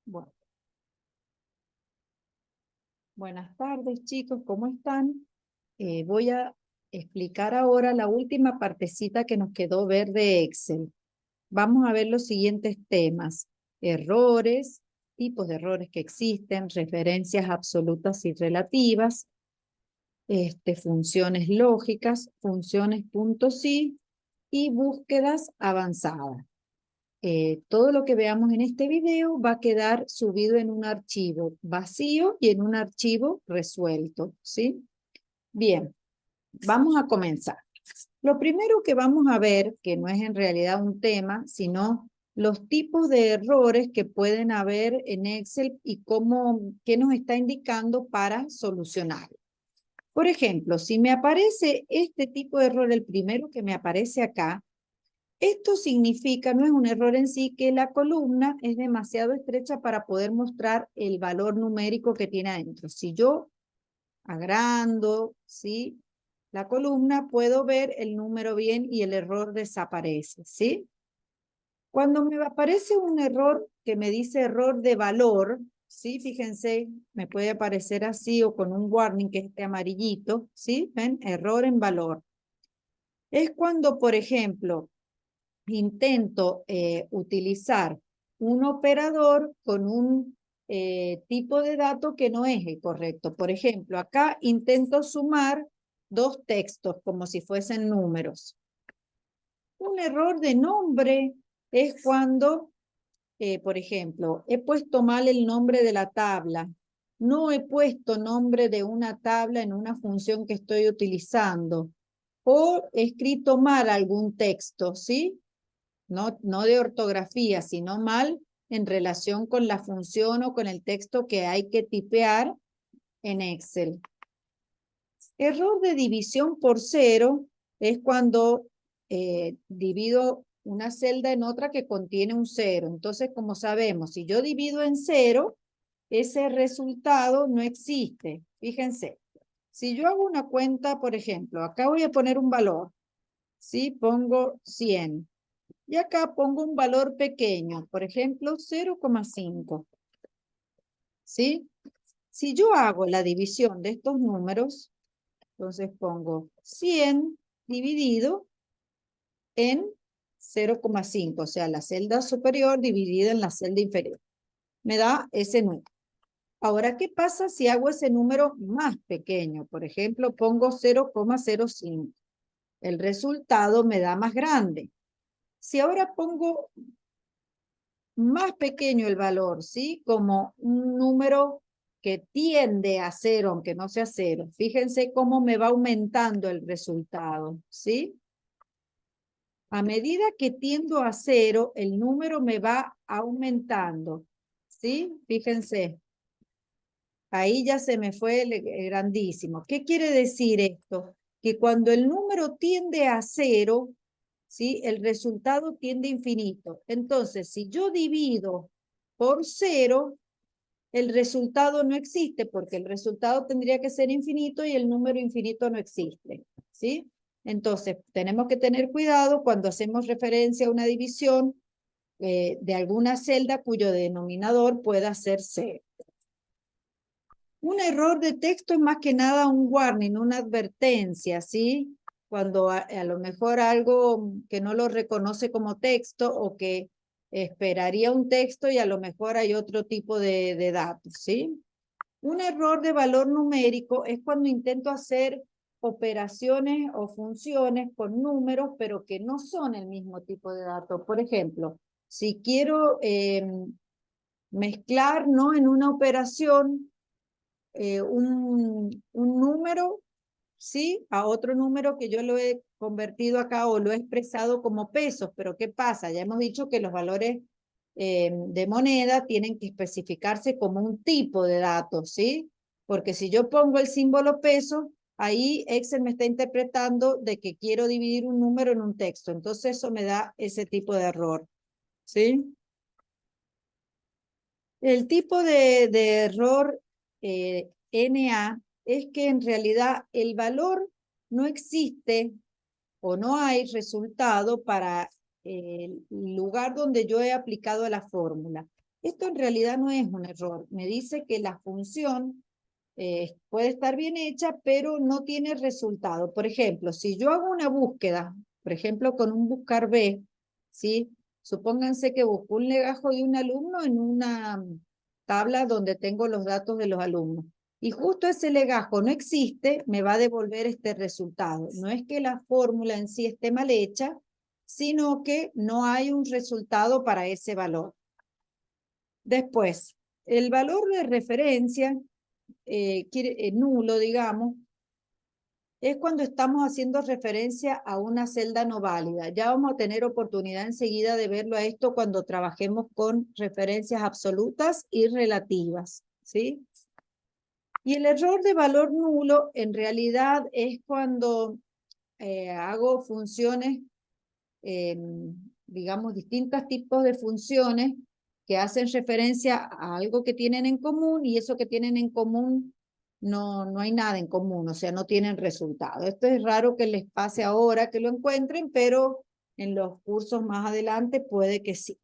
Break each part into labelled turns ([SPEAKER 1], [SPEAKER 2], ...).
[SPEAKER 1] Bueno, buenas tardes, chicos, ¿cómo están? Voy a explicar ahora la última partecita que nos quedó ver de Excel. Vamos a ver los siguientes temas: errores, tipos de errores que existen, referencias absolutas y relativas, funciones lógicas, funciones puntos y búsquedas avanzadas. Todo lo que veamos en este video va a quedar subido en un archivo vacío y en un archivo resuelto, ¿sí? Bien, vamos a comenzar. Lo primero que vamos a ver, que no es en realidad un tema, sino los tipos de errores que pueden haber en Excel y qué nos está indicando para solucionar. Por ejemplo, si me aparece este tipo de error, el primero que me aparece acá, esto significa, no es un error en sí, que la columna es demasiado estrecha para poder mostrar el valor numérico que tiene adentro. Si yo agrando, ¿sí?, la columna, puedo ver el número bien y el error desaparece, ¿sí? Cuando me aparece un error que me dice error de valor, ¿sí? Fíjense, me puede aparecer así o con un warning que es este amarillito, ¿sí? ¿Ven? Error en valor. Es cuando, por ejemplo, intento utilizar un operador con un tipo de dato que no es el correcto. Por ejemplo, acá intento sumar dos textos como si fuesen números. Un error de nombre es cuando, por ejemplo, he puesto mal el nombre de la tabla. No he puesto nombre de una tabla en una función que estoy utilizando. O he escrito mal algún texto, ¿sí? No de ortografía, sino mal en relación con la función o con el texto que hay que tipear en Excel. Error de división por cero es cuando divido una celda en otra que contiene un cero. Entonces, como sabemos, si yo divido en cero, ese resultado no existe. Fíjense, si yo hago una cuenta, por ejemplo, acá voy a poner un valor, ¿sí? Pongo 100. Y acá pongo un valor pequeño, por ejemplo, 0,5. ¿Sí? Si yo hago la división de estos números, entonces pongo 100 dividido en 0,5, o sea, la celda superior dividida en la celda inferior. Me da ese número. Ahora, ¿qué pasa si hago ese número más pequeño? Por ejemplo, pongo 0,05. El resultado me da más grande. Si ahora pongo más pequeño el valor, ¿sí? Como un número que tiende a cero, aunque no sea cero. Fíjense cómo me va aumentando el resultado, ¿sí? A medida que tiendo a cero, el número me va aumentando, ¿sí? Fíjense. Ahí ya se me fue el grandísimo. ¿Qué quiere decir esto? Que cuando el número tiende a cero, ¿sí?, el resultado tiende a infinito. Entonces, si yo divido por cero, el resultado no existe, porque el resultado tendría que ser infinito y el número infinito no existe, ¿sí? Entonces, tenemos que tener cuidado cuando hacemos referencia a una división de alguna celda cuyo denominador pueda ser cero. Un error de texto es más que nada un warning, una advertencia, ¿sí? Cuando a lo mejor algo que no lo reconoce como texto o que esperaría un texto y a lo mejor hay otro tipo de datos, ¿sí? Un error de valor numérico es cuando intento hacer operaciones o funciones con números, pero que no son el mismo tipo de datos. Por ejemplo, si quiero mezclar, ¿no?, en una operación un número, ¿sí?, a otro número que yo lo he convertido acá o lo he expresado como pesos, pero ¿qué pasa? Ya hemos dicho que los valores de moneda tienen que especificarse como un tipo de datos, ¿sí? Porque si yo pongo el símbolo peso, ahí Excel me está interpretando de que quiero dividir un número en un texto, entonces eso me da ese tipo de error, ¿sí? El tipo de error NA es que en realidad el valor no existe o no hay resultado para el lugar donde yo he aplicado la fórmula. Esto en realidad no es un error. Me dice que la función puede estar bien hecha, pero no tiene resultado. Por ejemplo, si yo hago una búsqueda, por ejemplo, con un buscar B, ¿sí? Supónganse que busco un legajo de un alumno en una tabla donde tengo los datos de los alumnos. Y justo ese legajo no existe, me va a devolver este resultado. No es que la fórmula en sí esté mal hecha, sino que no hay un resultado para ese valor. Después, el valor de referencia, nulo, digamos, es cuando estamos haciendo referencia a una celda no válida. Ya vamos a tener oportunidad enseguida de verlo a esto cuando trabajemos con referencias absolutas y relativas, ¿sí? Y el error de valor nulo en realidad es cuando hago funciones, digamos, distintos tipos de funciones que hacen referencia a algo que tienen en común y eso que tienen en común no hay nada en común, o sea, no tienen resultado. Esto es raro que les pase ahora que lo encuentren, pero en los cursos más adelante puede que sí.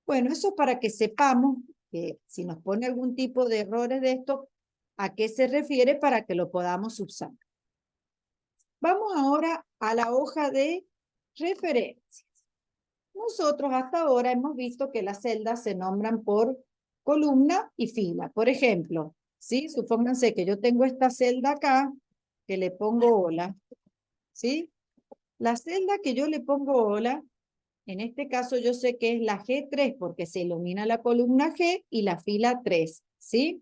[SPEAKER 1] Bueno, eso para que sepamos que si nos pone algún tipo de errores de esto, a qué se refiere para que lo podamos subsanar. Vamos ahora a la hoja de referencias. Nosotros hasta ahora hemos visto que las celdas se nombran por columna y fila. Por ejemplo, ¿sí? Supónganse que yo tengo esta celda acá, que le pongo hola, ¿sí? La celda que yo le pongo hola, en este caso yo sé que es la G3 porque se ilumina la columna G y la fila 3, ¿sí?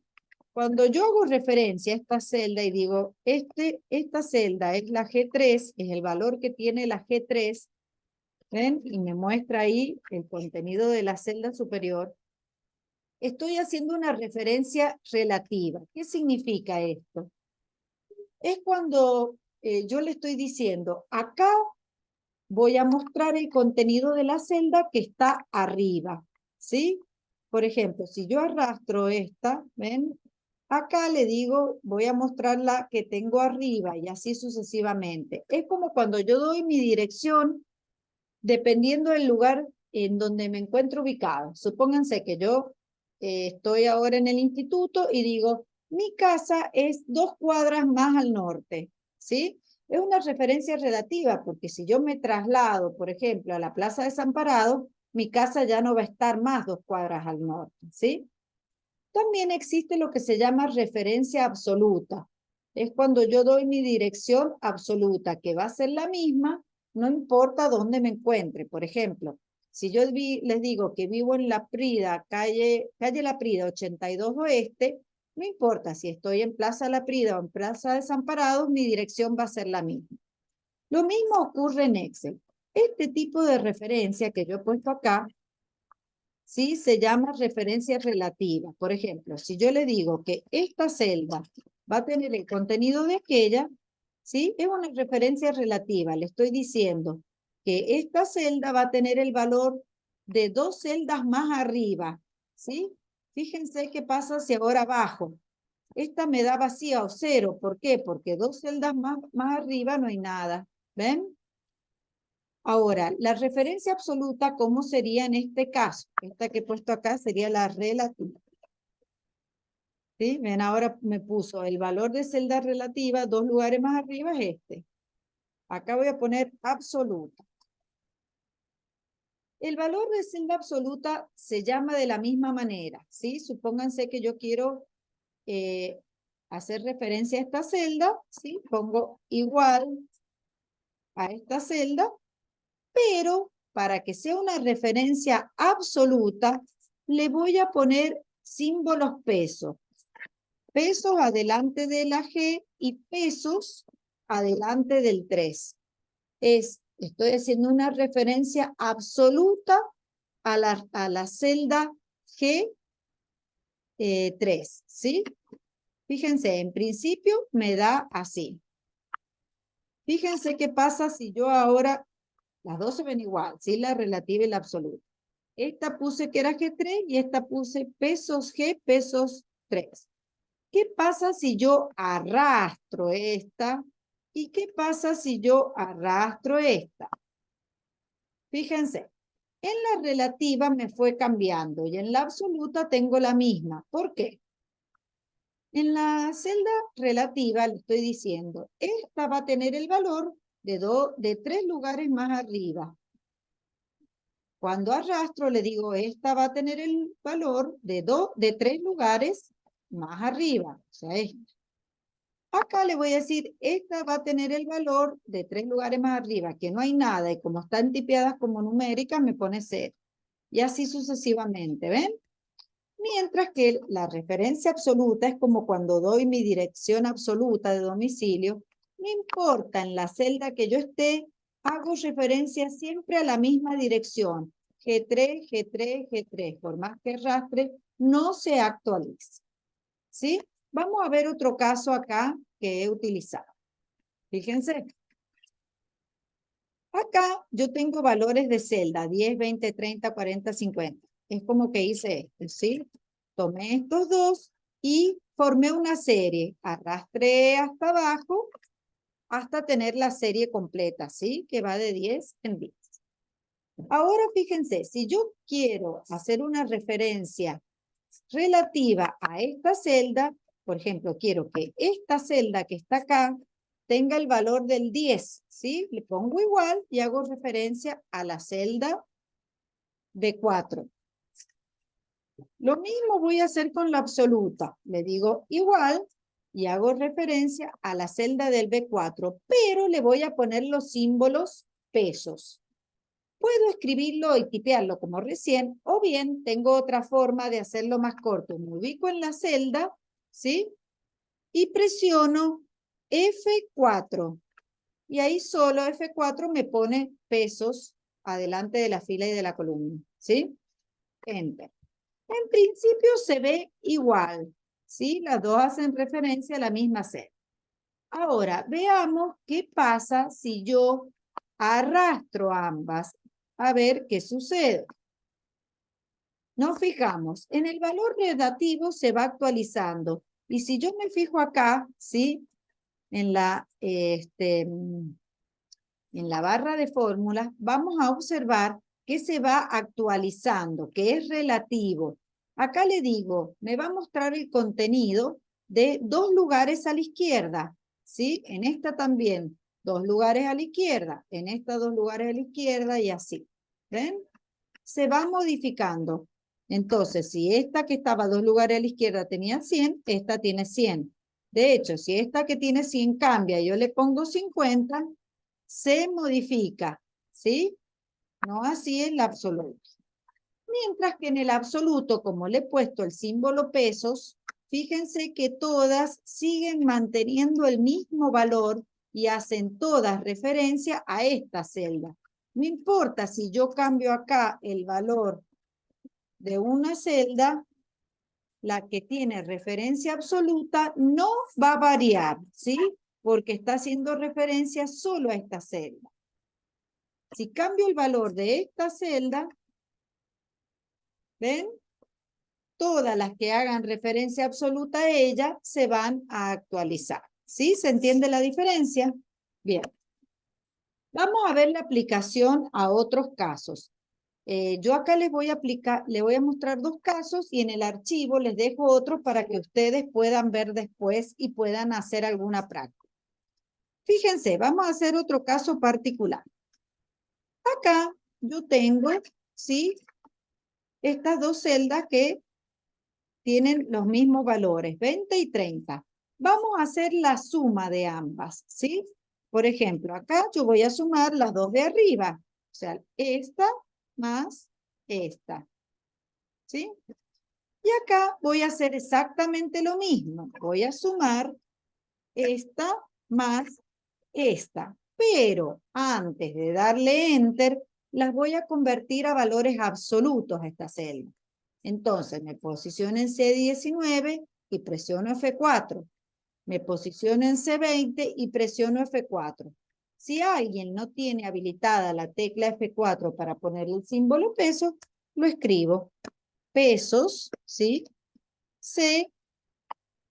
[SPEAKER 1] Cuando yo hago referencia a esta celda y digo, esta celda es la G3, es el valor que tiene la G3, ¿ven? Y me muestra ahí el contenido de la celda superior. Estoy haciendo una referencia relativa. ¿Qué significa esto? Es cuando yo le estoy diciendo, acá voy a mostrar el contenido de la celda que está arriba, ¿sí? Por ejemplo, si yo arrastro esta, ¿ven? Acá le digo, voy a mostrar la que tengo arriba y así sucesivamente. Es como cuando yo doy mi dirección dependiendo del lugar en donde me encuentro ubicado. Supónganse que yo estoy ahora en el instituto y digo, mi casa es 2 cuadras más al norte, ¿sí? Es una referencia relativa, porque si yo me traslado, por ejemplo, a la Plaza Desamparado, mi casa ya no va a estar más 2 cuadras al norte, ¿sí? También existe lo que se llama referencia absoluta. Es cuando yo doy mi dirección absoluta, que va a ser la misma, no importa dónde me encuentre. Por ejemplo, si yo les digo que vivo en La Prida, calle La Prida 82 Oeste, no importa si estoy en Plaza La Prida o en Plaza Desamparados, mi dirección va a ser la misma. Lo mismo ocurre en Excel. Este tipo de referencia que yo he puesto acá, ¿sí? Se llama referencia relativa. Por ejemplo, si yo le digo que esta celda va a tener el contenido de aquella, ¿sí? Es una referencia relativa. Le estoy diciendo que esta celda va a tener el valor de 2 celdas más arriba, ¿sí? Fíjense qué pasa si ahora bajo. Esta me da vacía o 0. ¿Por qué? Porque 2 celdas más arriba no hay nada. ¿Ven? Ahora, la referencia absoluta, ¿cómo sería en este caso? Esta que he puesto acá sería la relativa. ¿Sí? Ven, ahora me puso el valor de celda relativa, 2 lugares más arriba es este. Acá voy a poner absoluta. El valor de celda absoluta se llama de la misma manera, ¿sí? Supónganse que yo quiero hacer referencia a esta celda, ¿sí? Pongo igual a esta celda, pero para que sea una referencia absoluta, le voy a poner símbolos pesos. Pesos adelante de la G y pesos adelante del 3. Estoy haciendo una referencia absoluta a la celda G3, ¿sí? Fíjense, en principio me da así. Fíjense qué pasa si yo ahora, las dos se ven igual, ¿sí? La relativa y la absoluta. Esta puse que era G3 y esta puse pesos G, pesos 3. ¿Qué pasa si yo arrastro esta ¿Y qué pasa si yo arrastro esta? Fíjense, en la relativa me fue cambiando y en la absoluta tengo la misma. ¿Por qué? En la celda relativa le estoy diciendo, esta va a tener el valor de 3 lugares más arriba. Cuando arrastro le digo, esta va a tener el valor de 3 lugares más arriba. O sea, esta. Acá le voy a decir, esta va a tener el valor de 3 lugares más arriba, que no hay nada, y como están tipeadas como numéricas, me pone 0. Y así sucesivamente, ¿ven? Mientras que la referencia absoluta es como cuando doy mi dirección absoluta de domicilio, no importa en la celda que yo esté, hago referencia siempre a la misma dirección, G3, G3, G3, por más que arrastre, no se actualiza. ¿Sí? Vamos a ver otro caso acá que he utilizado. Fíjense. Acá yo tengo valores de celda, 10, 20, 30, 40, 50. Es como que hice esto, ¿sí? Tomé estos dos y formé una serie. Arrastré hasta abajo hasta tener la serie completa, ¿sí? Que va de 10 en 10. Ahora fíjense, si yo quiero hacer una referencia relativa a esta celda, por ejemplo, quiero que esta celda que está acá tenga el valor del 10, ¿sí? Le pongo igual y hago referencia a la celda B4. Lo mismo voy a hacer con la absoluta. Le digo igual y hago referencia a la celda del B4, pero le voy a poner los símbolos pesos. Puedo escribirlo y tipearlo como recién, o bien tengo otra forma de hacerlo más corto. Me ubico en la celda, ¿sí? Y presiono F4. Y ahí solo F4 me pone pesos adelante de la fila y de la columna, ¿sí? Enter. En principio se ve igual, ¿sí? Las dos hacen referencia a la misma celda. Ahora, veamos qué pasa si yo arrastro ambas. A ver qué sucede. Nos fijamos, en el valor relativo se va actualizando. Y si yo me fijo acá, ¿sí? En la barra de fórmulas, vamos a observar que se va actualizando, que es relativo. Acá le digo, me va a mostrar el contenido de 2 lugares a la izquierda, ¿sí? En esta también, 2 lugares a la izquierda, en esta 2 lugares a la izquierda y así. ¿Ven? Se va modificando. Entonces, si esta que estaba 2 lugares a la izquierda tenía 100, esta tiene 100. De hecho, si esta que tiene 100 cambia, yo le pongo 50, se modifica, ¿sí? No así en el absoluto. Mientras que en el absoluto, como le he puesto el símbolo pesos, fíjense que todas siguen manteniendo el mismo valor y hacen todas referencia a esta celda. No importa si yo cambio acá el valor de una celda, la que tiene referencia absoluta no va a variar, ¿sí? Porque está haciendo referencia solo a esta celda. Si cambio el valor de esta celda, ¿ven? Todas las que hagan referencia absoluta a ella se van a actualizar. ¿Sí? ¿Se entiende la diferencia? Bien. Vamos a ver la aplicación a otros casos. Yo acá les voy a mostrar 2 casos y en el archivo les dejo otros para que ustedes puedan ver después y puedan hacer alguna práctica. Fíjense, vamos a hacer otro caso particular. Acá yo tengo, ¿sí? Estas 2 celdas que tienen los mismos valores, 20 y 30. Vamos a hacer la suma de ambas, ¿sí? Por ejemplo, acá yo voy a sumar las 2 de arriba, o sea, esta más esta, ¿sí? Y acá voy a hacer exactamente lo mismo. Voy a sumar esta más esta. Pero antes de darle Enter, las voy a convertir a valores absolutos a esta celda. Entonces me posiciono en C19 y presiono F4. Me posiciono en C20 y presiono F4. Si alguien no tiene habilitada la tecla F4 para poner el símbolo peso, lo escribo. Pesos, ¿sí? C,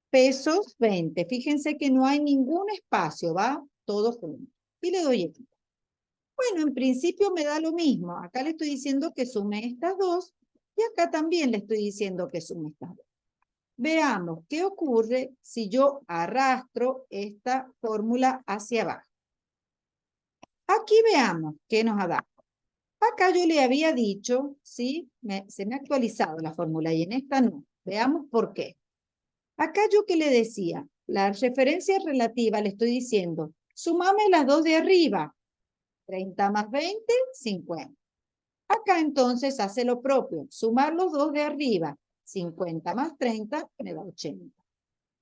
[SPEAKER 1] pesos 20. Fíjense que no hay ningún espacio, ¿va? todo junto. Y le doy etiqueta. Bueno, en principio me da lo mismo. Acá le estoy diciendo que sume estas dos y acá también le estoy diciendo que sume estas dos. Veamos qué ocurre si yo arrastro esta fórmula hacia abajo. Aquí veamos qué nos ha dado. Acá yo le había dicho, ¿sí? Se me ha actualizado la fórmula y en esta no. Veamos por qué. Acá yo que le decía, la referencia relativa le estoy diciendo, sumame las dos de arriba. 30 más 20, 50. Acá entonces hace lo propio, sumar los dos de arriba. 50 más 30 me da 80.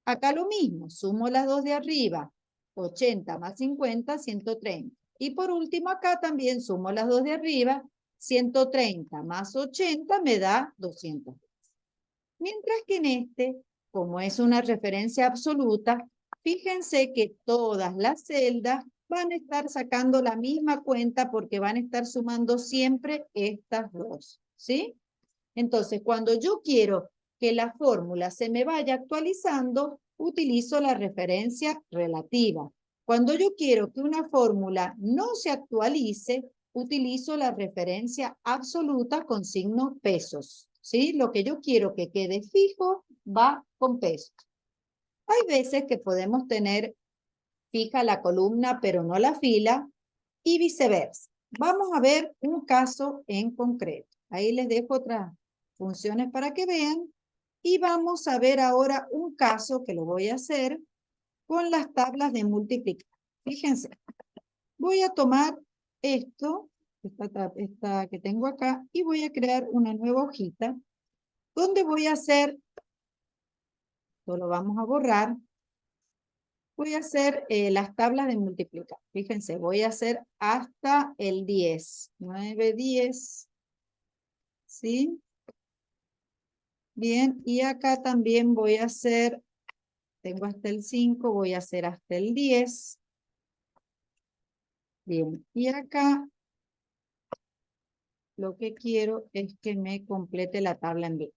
[SPEAKER 1] Acá lo mismo, sumo las dos de arriba. 80 más 50, 130. Y por último acá también sumo las dos de arriba. 130 más 80 me da 200. Mientras que en este, como es una referencia absoluta, fíjense que todas las celdas van a estar sacando la misma cuenta porque van a estar sumando siempre estas dos, ¿sí? Entonces, cuando yo quiero que la fórmula se me vaya actualizando, utilizo la referencia relativa. Cuando yo quiero que una fórmula no se actualice, utilizo la referencia absoluta con signo pesos. ¿Sí? Lo que yo quiero que quede fijo va con pesos. Hay veces que podemos tener fija la columna, pero no la fila, y viceversa. Vamos a ver un caso en concreto. Ahí les dejo otras funciones para que vean. Y vamos a ver ahora un caso que lo voy a hacer con las tablas de multiplicar. Fíjense, voy a tomar esto, esta que tengo acá, y voy a crear una nueva hojita donde voy a hacer, esto lo vamos a borrar, voy a hacer las tablas de multiplicar. Fíjense, voy a hacer hasta el 10. 9, 10. ¿Sí? Bien, y acá también voy a hacer, tengo hasta el 5, voy a hacer hasta el 10. Bien, y acá lo que quiero es que me complete la tabla en B.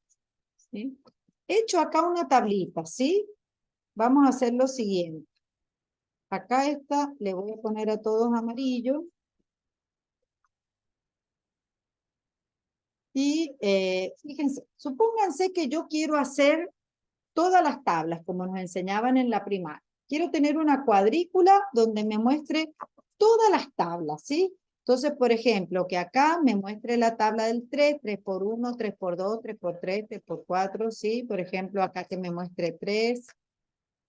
[SPEAKER 1] ¿Sí? He hecho acá una tablita, ¿sí? Vamos a hacer lo siguiente. Acá esta le voy a poner a todos amarillo. Y fíjense, supónganse que yo quiero hacer todas las tablas, como nos enseñaban en la primaria. Quiero tener una cuadrícula donde me muestre todas las tablas, ¿sí? Entonces, por ejemplo, que acá me muestre la tabla del 3, 3 por 1, 3 por 2, 3 por 3, 3 por 4, ¿sí? Por ejemplo, acá que me muestre 3,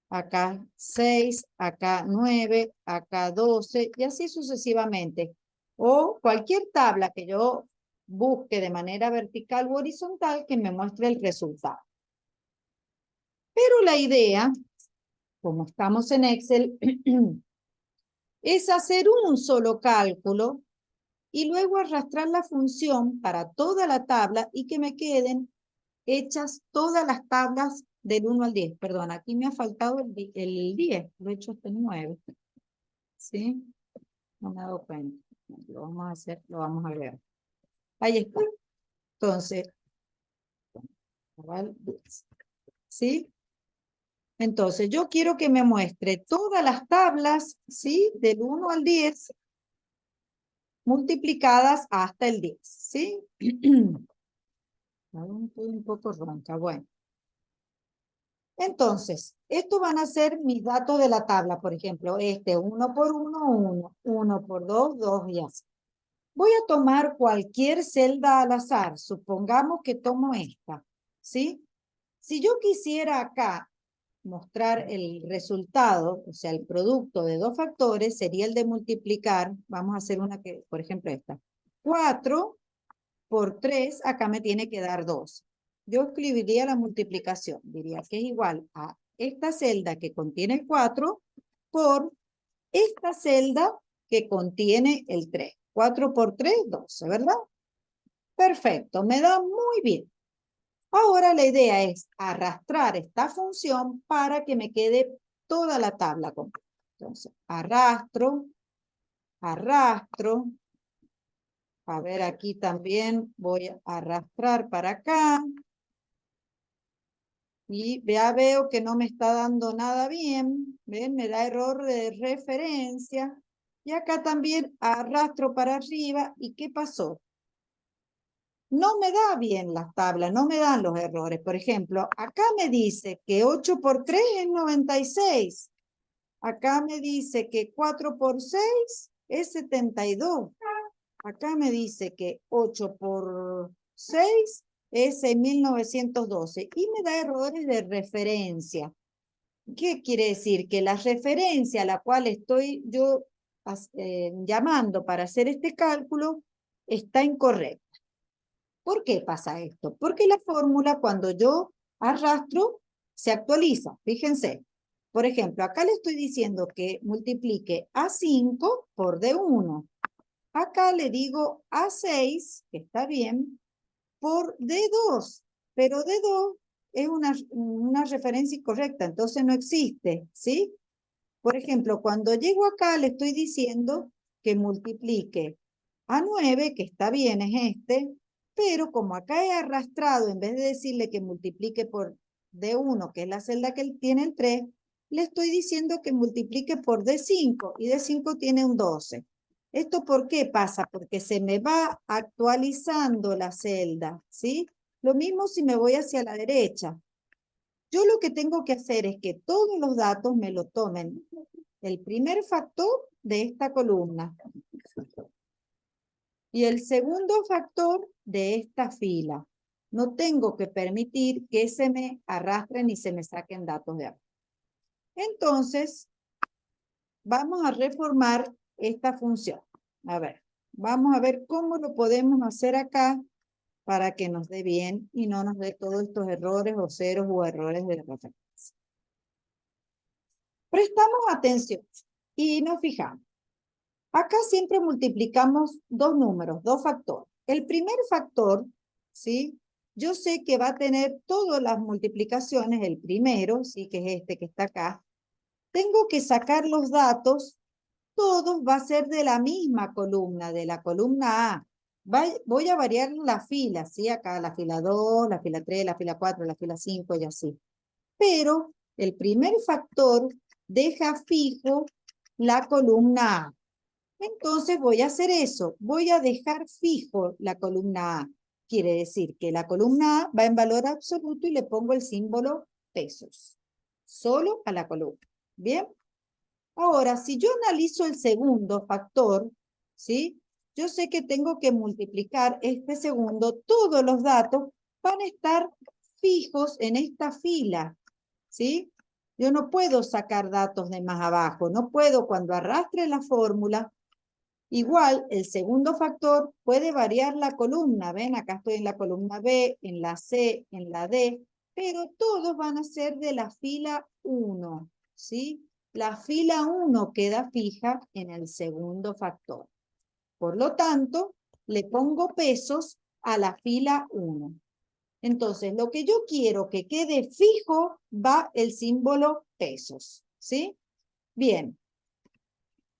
[SPEAKER 1] acá 6, acá 9, acá 12, y así sucesivamente. O cualquier tabla que yo busque de manera vertical u horizontal que me muestre el resultado. Pero la idea, como estamos en Excel, es hacer un solo cálculo y luego arrastrar la función para toda la tabla y que me queden hechas todas las tablas del 1 al 10. Perdón, aquí me ha faltado el 10, lo he hecho hasta el 9. ¿Sí? No me he dado cuenta. Lo vamos a hacer, lo vamos a ver. Ahí está. Entonces, ¿sí? Entonces, yo quiero que me muestre todas las tablas, ¿sí? Del 1 al 10, multiplicadas hasta el 10, ¿sí? Estoy un poco ronca, bueno. Entonces, estos van a ser mis datos de la tabla, por ejemplo, 1 por 1, 1, 1 por 2, 2 y así. Voy a tomar cualquier celda al azar, supongamos que tomo esta, ¿sí? Si yo quisiera acá mostrar el resultado, o sea, el producto de dos factores, sería el de multiplicar, vamos a hacer una que, por ejemplo, esta. 4 por 3, acá me tiene que dar 2. Yo escribiría la multiplicación, diría que es igual a esta celda que contiene el 4 por esta celda que contiene el 3. 4 por 3, 12, ¿verdad? Perfecto, me da muy bien. Ahora la idea es arrastrar esta función para que me quede toda la tabla completa. Entonces, arrastro. A ver, aquí también voy a arrastrar para acá. Y ya veo que no me está dando nada bien. ¿Ven? Me da error de referencia. Y acá también arrastro para arriba. ¿Y qué pasó? No me da bien las tablas, no me dan los errores. Por ejemplo, acá me dice que 8 por 3 es 96. Acá me dice que 4 por 6 es 72. Acá me dice que 8 por 6 es 6.912. Y me da errores de referencia. ¿Qué quiere decir? Que la referencia a la cual estoy yo llamando para hacer este cálculo está incorrecta. ¿Por qué pasa esto? Porque la fórmula cuando yo arrastro se actualiza. Fíjense, por ejemplo, acá le estoy diciendo que multiplique A5 por D1. Acá le digo A6, que está bien, por D2. Pero D2 es una referencia incorrecta, entonces no existe, ¿sí? Por ejemplo, cuando llego acá le estoy diciendo que multiplique A9, que está bien, es este, pero como acá he arrastrado, en vez de decirle que multiplique por D1, que es la celda que él tiene el 3, le estoy diciendo que multiplique por D5, y D5 tiene un 12. ¿Esto por qué pasa? Porque se me va actualizando la celda, ¿sí? Lo mismo si me voy hacia la derecha. Yo lo que tengo que hacer es que todos los datos me lo tomen el primer factor de esta columna y el segundo factor de esta fila. No tengo que permitir que se me arrastren y se me saquen datos de acá. Entonces, vamos a reformar esta función. A ver, vamos a ver cómo lo podemos hacer acá para que nos dé bien y no nos dé todos estos errores o ceros o errores de referencia. Prestamos atención y nos fijamos. Acá siempre multiplicamos dos números, dos factores. El primer factor, ¿sí? Yo sé que va a tener todas las multiplicaciones, el primero, ¿sí? Que es este que está acá. Tengo que sacar los datos, todos va a ser de la misma columna, de la columna A. Voy a variar la fila, ¿sí? Acá la fila 2, la fila 3, la fila 4, la fila 5 y así. Pero el primer factor deja fijo la columna A. Entonces voy a hacer eso, voy a dejar fijo la columna A. Quiere decir que la columna A va en valor absoluto y le pongo el símbolo pesos. Solo a la columna. ¿Bien? Ahora, si yo analizo el segundo factor, ¿sí? Yo sé que tengo que multiplicar este segundo, todos los datos van a estar fijos en esta fila, ¿sí? Yo no puedo sacar datos de más abajo, no puedo cuando arrastre la fórmula. Igual, el segundo factor puede variar la columna. ¿Ven? Acá estoy en la columna B, en la C, en la D, pero todos van a ser de la fila 1, ¿sí? La fila 1 queda fija en el segundo factor. Por lo tanto, le pongo pesos a la fila 1. Entonces, lo que yo quiero que quede fijo va el símbolo pesos, ¿sí? Bien.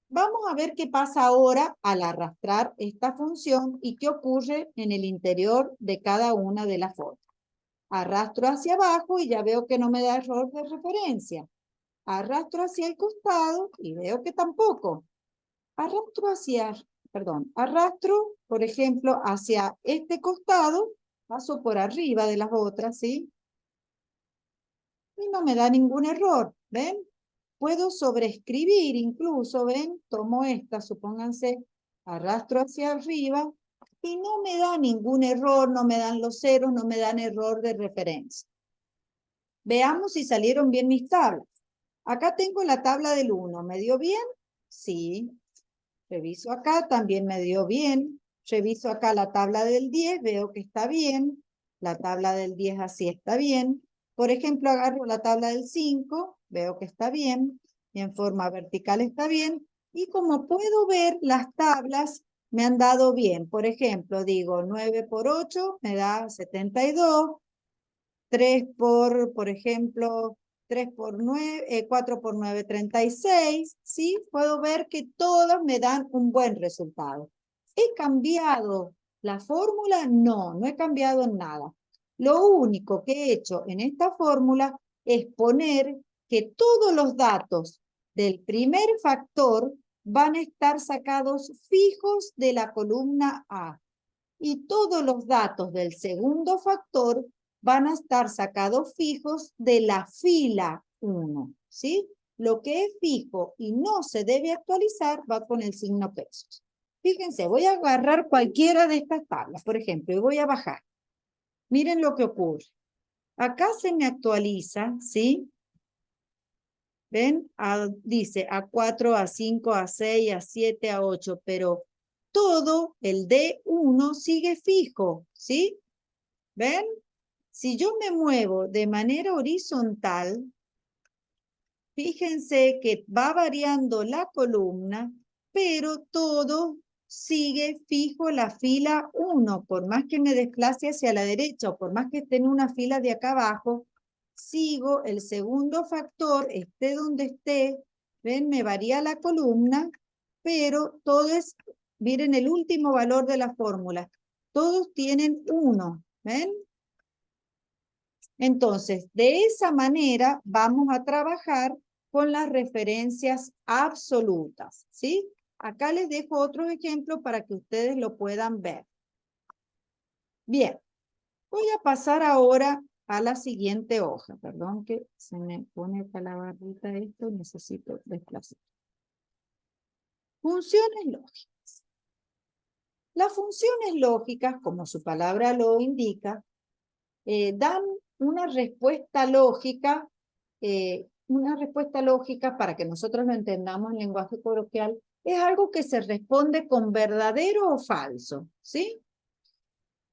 [SPEAKER 1] Vamos a ver qué pasa ahora al arrastrar esta función y qué ocurre en el interior de cada una de las formas. Arrastro hacia abajo y ya veo que no me da error de referencia. Arrastro hacia el costado y veo que tampoco. Arrastro, por ejemplo, hacia este costado, paso por arriba de las otras, ¿sí? Y no me da ningún error, ¿ven? Puedo sobreescribir incluso, ¿ven? Tomo esta, supónganse, arrastro hacia arriba y no me da ningún error, no me dan los ceros, no me dan error de referencia. Veamos si salieron bien mis tablas. Acá tengo la tabla del 1. ¿Me dio bien? Sí. Reviso acá, también me dio bien. Reviso acá la tabla del 10, veo que está bien. La tabla del 10 así está bien. Por ejemplo, agarro la tabla del 5, veo que está bien. Y en forma vertical está bien. Y como puedo ver, las tablas me han dado bien. Por ejemplo, digo 9 por 8 me da 72. 3 por ejemplo, 3 por 9, 4 por 9, 36, ¿sí? Puedo ver que todas me dan un buen resultado. ¿He cambiado la fórmula? No, no he cambiado en nada. Lo único que he hecho en esta fórmula es poner que todos los datos del primer factor van a estar sacados fijos de la columna A. Y todos los datos del segundo factor van a estar sacados fijos de la fila 1, ¿sí? Lo que es fijo y no se debe actualizar va con el signo pesos. Fíjense, voy a agarrar cualquiera de estas tablas, por ejemplo, y voy a bajar. Miren lo que ocurre. Acá se me actualiza, ¿sí? ¿Ven? Dice A4, A5, A6, A7, A8, pero todo el D1 sigue fijo, ¿sí? ¿Ven? Si yo me muevo de manera horizontal, fíjense que va variando la columna, pero todo sigue fijo la fila 1. Por más que me desplace hacia la derecha o por más que esté en una fila de acá abajo, sigo el segundo factor, esté donde esté. ¿Ven? Me varía la columna, pero todo es, miren el último valor de la fórmula. Todos tienen 1. ¿Ven? Entonces, de esa manera vamos a trabajar con las referencias absolutas, ¿sí? Acá les dejo otro ejemplo para que ustedes lo puedan ver. Bien, voy a pasar ahora a la siguiente hoja. Perdón que se me pone acá la barrita esto, necesito desplazar. Funciones lógicas. Las funciones lógicas, como su palabra lo indica, dan una respuesta lógica para que nosotros lo entendamos en lenguaje coloquial, es algo que se responde con verdadero o falso, ¿sí?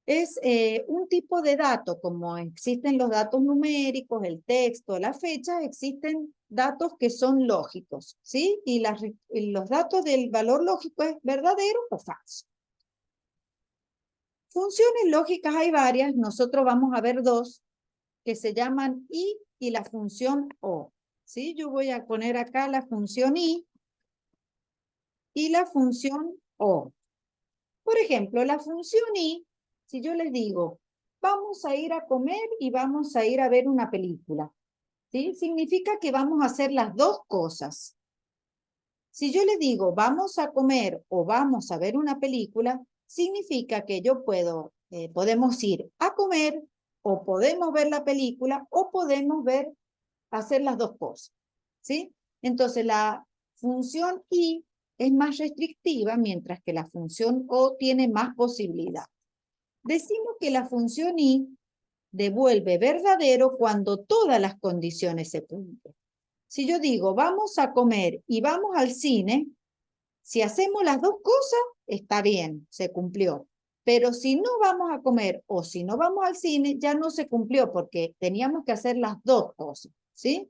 [SPEAKER 1] Es un tipo de dato, como existen los datos numéricos, el texto, la fecha, existen datos que son lógicos, ¿sí? Y los datos del valor lógico es verdadero o falso. Funciones lógicas hay varias, nosotros vamos a ver dos, que se llaman y la función o. ¿Sí? Yo voy a poner acá la función y la función o. Por ejemplo, la función y, si yo les digo, vamos a ir a comer y vamos a ir a ver una película, ¿sí? Significa que vamos a hacer las dos cosas. Si yo les digo, vamos a comer o vamos a ver una película, significa que yo podemos ir a comer o podemos ver la película o podemos hacer las dos cosas, ¿sí? Entonces la función y es más restrictiva, mientras que la función o tiene más posibilidad. Decimos que la función y devuelve verdadero cuando todas las condiciones se cumplen. Si yo digo vamos a comer y vamos al cine, si hacemos las dos cosas, está bien, se cumplió. Pero si no vamos a comer o si no vamos al cine, ya no se cumplió porque teníamos que hacer las dos cosas, ¿sí?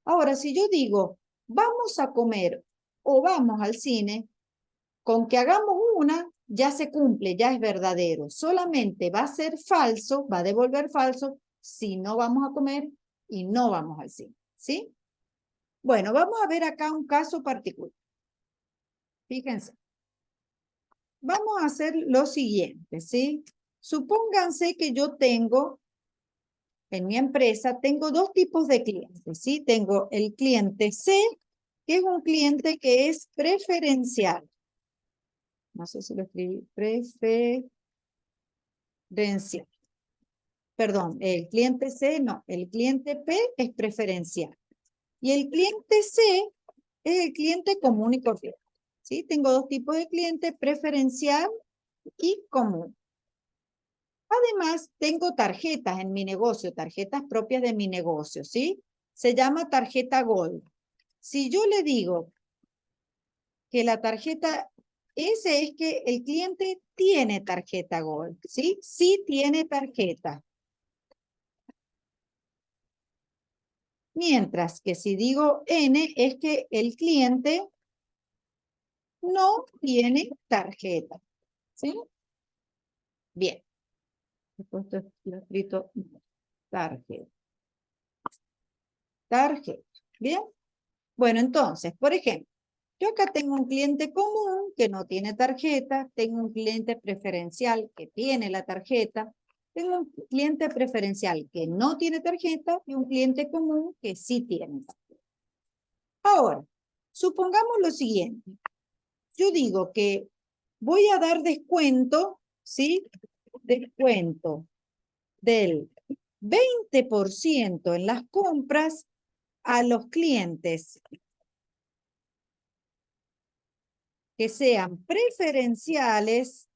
[SPEAKER 1] Ahora, si yo digo, vamos a comer o vamos al cine, con que hagamos una, ya se cumple, ya es verdadero. Solamente va a ser falso, va a devolver falso, si no vamos a comer y no vamos al cine, ¿sí? Bueno, vamos a ver acá un caso particular. Fíjense. Vamos a hacer lo siguiente, ¿sí? Supónganse que yo tengo, en mi empresa, tengo dos tipos de clientes, ¿sí? Tengo el cliente C, que es un cliente que es preferencial. No sé si lo escribí, preferencial. Perdón, el cliente C, no, el cliente P es preferencial. Y el cliente C es el cliente común y corriente. ¿Sí? Tengo dos tipos de cliente, preferencial y común. Además, tengo tarjetas en mi negocio, tarjetas propias de mi negocio, ¿sí? Se llama tarjeta Gold. Si yo le digo que la tarjeta, ese es que el cliente tiene tarjeta Gold, ¿sí? Sí tiene tarjeta. Mientras que si digo N es que el cliente no tiene tarjeta, ¿sí? Bien. He puesto lo escrito tarjeta. Tarjeta. Bien. Bueno, entonces, por ejemplo, yo acá tengo un cliente común que no tiene tarjeta, tengo un cliente preferencial que tiene la tarjeta. Tengo un cliente preferencial que no tiene tarjeta y un cliente común que sí tiene tarjeta. Ahora, supongamos lo siguiente. Yo digo que voy a dar descuento, ¿sí? Descuento del 20% en las compras a los clientes que sean preferenciales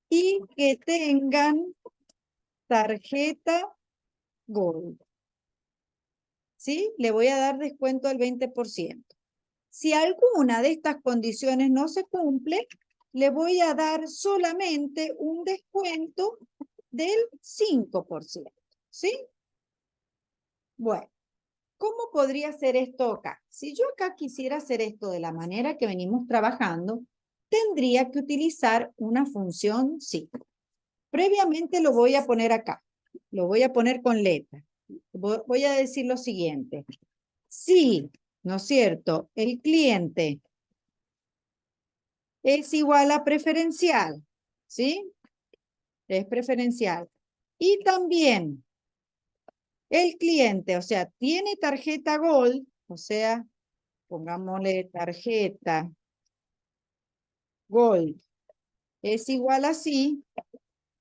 [SPEAKER 1] y que tengan tarjeta Gold. ¿Sí? Le voy a dar descuento del 20%. Si alguna de estas condiciones no se cumple, le voy a dar solamente un descuento del 5%. ¿Sí? Bueno, ¿cómo podría ser esto acá? Si yo acá quisiera hacer esto de la manera que venimos trabajando, tendría que utilizar una función sí. Previamente lo voy a poner acá. Lo voy a poner con letra. Voy a decir lo siguiente. Si, ¿no es cierto?, el cliente es igual a preferencial, ¿sí? Es preferencial. Y también el cliente, o sea, tiene tarjeta Gold, o sea, pongámosle tarjeta Gold, es igual a sí.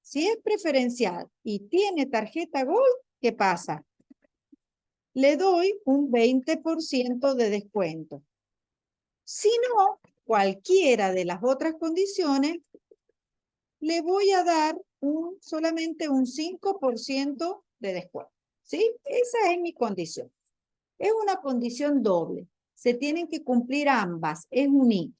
[SPEAKER 1] Si es preferencial y tiene tarjeta Gold, ¿qué pasa? Le doy un 20% de descuento. Si no, cualquiera de las otras condiciones, le voy a dar solamente un 5% de descuento. ¿Sí? Esa es mi condición. Es una condición doble. Se tienen que cumplir ambas. Es un y.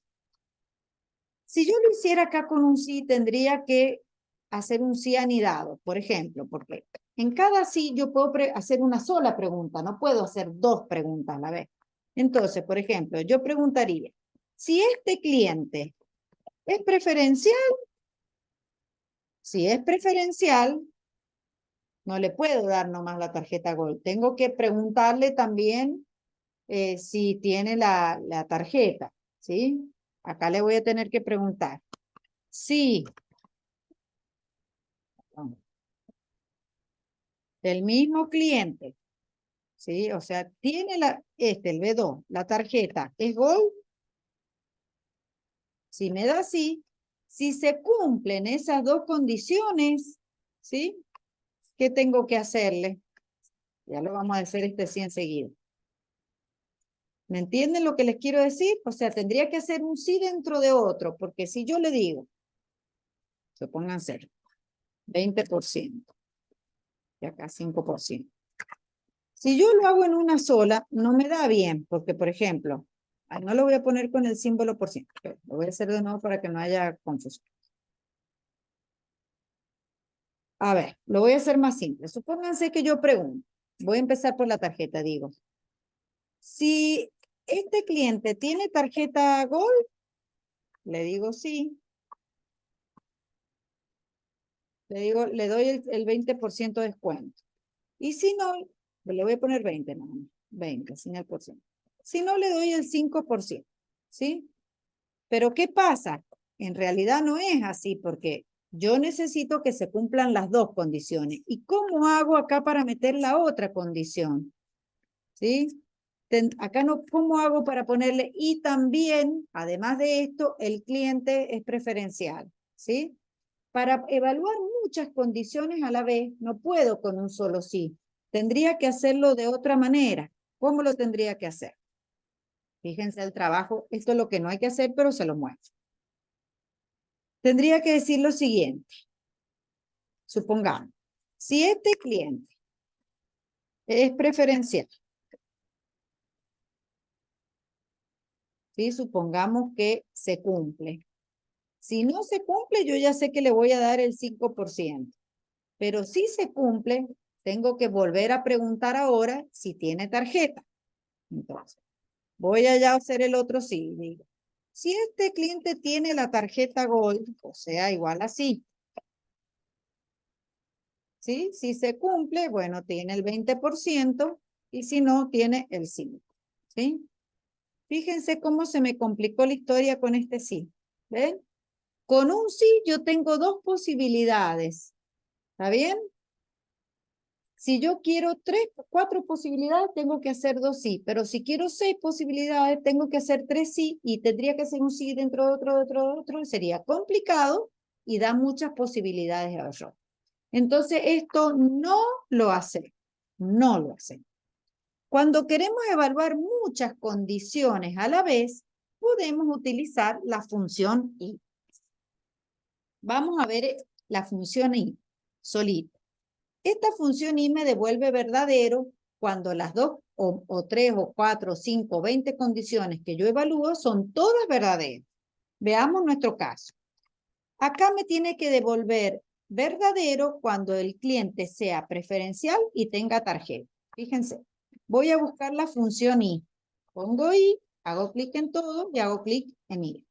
[SPEAKER 1] Si yo lo hiciera acá con un sí, tendría que hacer un sí anidado, por ejemplo, porque en cada sí yo puedo hacer una sola pregunta, no puedo hacer dos preguntas a la vez. Entonces, por ejemplo, yo preguntaría, si este cliente es preferencial, si es preferencial, no le puedo dar nomás la tarjeta Gold. Tengo que preguntarle también si tiene la tarjeta, ¿sí? Acá le voy a tener que preguntar. Sí. El mismo cliente, ¿sí? O sea, tiene el B2, la tarjeta, ¿es Gold? Si me da sí, si se cumplen esas dos condiciones, ¿sí? ¿Qué tengo que hacerle? Ya lo vamos a hacer sí enseguida. ¿Me entienden lo que les quiero decir? O sea, tendría que hacer un sí dentro de otro, porque si yo le digo, se pongan 0, 20%, y acá 5%. Si yo lo hago en una sola, no me da bien, porque, por ejemplo, no lo voy a poner con el símbolo por ciento, lo voy a hacer de nuevo para que no haya confusión. A ver, lo voy a hacer más simple. Supónganse que yo pregunto, voy a empezar por la tarjeta, digo, si este cliente tiene tarjeta Gold, le digo sí, le doy el 20% de descuento. Y si no, le voy a poner 20 nada más, 20, sin el por ciento. Si no, le doy el 5%, ¿sí? Pero ¿qué pasa? En realidad no es así porque yo necesito que se cumplan las dos condiciones. ¿Y cómo hago acá para meter la otra condición? ¿Sí? Acá no, ¿cómo hago para ponerle? Y también, además de esto, el cliente es preferencial. ¿Sí? Para evaluar muchas condiciones a la vez, no puedo con un solo sí. Tendría que hacerlo de otra manera. ¿Cómo lo tendría que hacer? Fíjense el trabajo. Esto es lo que no hay que hacer, pero se lo muestro. Tendría que decir lo siguiente. Supongamos, si este cliente es preferencial, ¿sí? Supongamos que se cumple. Si no se cumple, yo ya sé que le voy a dar el 5%. Pero si se cumple, tengo que volver a preguntar ahora si tiene tarjeta. Entonces, voy allá a hacer el otro sí. Digo, si este cliente tiene la tarjeta Gold, o sea, igual así. ¿Sí? Si se cumple, bueno, tiene el 20% y si no, tiene el 5%. ¿Sí? Fíjense cómo se me complicó la historia con este sí. ¿Ven? Con un sí yo tengo dos posibilidades. ¿Está bien? Si yo quiero 4 posibilidades, tengo que hacer 2 sí. Pero si quiero 6 posibilidades, tengo que hacer 3 sí. Y tendría que hacer un sí dentro de otro, de otro, de otro. Sería complicado y da muchas posibilidades de error. Entonces, esto no lo hacemos. No lo hacemos. Cuando queremos evaluar muchas condiciones a la vez, podemos utilizar la función i. Vamos a ver la función i solita. Esta función i me devuelve verdadero cuando las 2 o 3 o 4 o 5 o 20 condiciones que yo evalúo son todas verdaderas. Veamos nuestro caso. Acá me tiene que devolver verdadero cuando el cliente sea preferencial y tenga tarjeta. Fíjense, voy a buscar la función i. Pongo i, hago clic en todo y hago clic en i.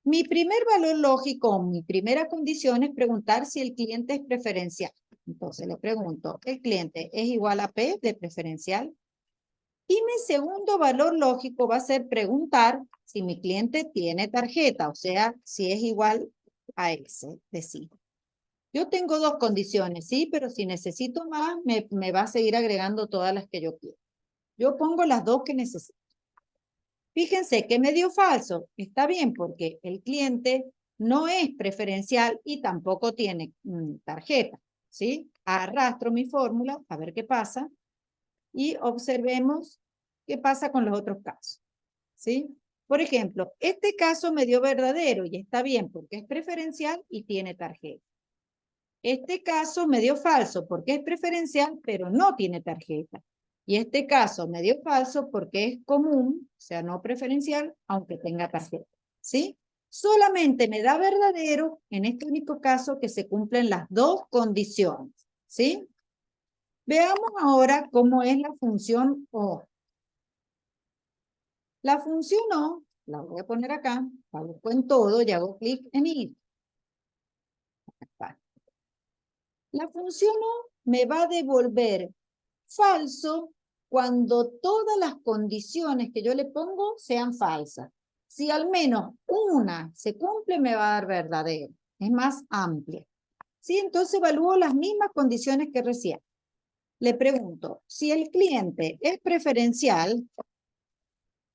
[SPEAKER 1] Mi primer valor lógico, mi primera condición es preguntar si el cliente es preferencial. Entonces le pregunto, ¿el cliente es igual a P de preferencial? Y mi segundo valor lógico va a ser preguntar si mi cliente tiene tarjeta, o sea, si es igual a ese de sí. Yo tengo dos condiciones, sí, pero si necesito más, me va a seguir agregando todas las que yo quiero. Yo pongo las dos que necesito. Fíjense que me dio falso. Está bien porque el cliente no es preferencial y tampoco tiene tarjeta. ¿Sí? Arrastro mi fórmula a ver qué pasa y observemos qué pasa con los otros casos. ¿Sí? Por ejemplo, este caso me dio verdadero y está bien porque es preferencial y tiene tarjeta. Este caso me dio falso porque es preferencial pero no tiene tarjeta. Y este caso me dio falso porque es común, o sea, no preferencial, aunque tenga tarjeta. ¿Sí? Solamente me da verdadero en este único caso que se cumplen las dos condiciones. ¿Sí? Veamos ahora cómo es la función O. La función O, la voy a poner acá, la busco en todo y hago clic en I. La función O me va a devolver falso cuando todas las condiciones que yo le pongo sean falsas. Si al menos una se cumple, me va a dar verdadero. Es más amplia. ¿Sí? Entonces evalúo las mismas condiciones que recién. Le pregunto, si el cliente es preferencial, o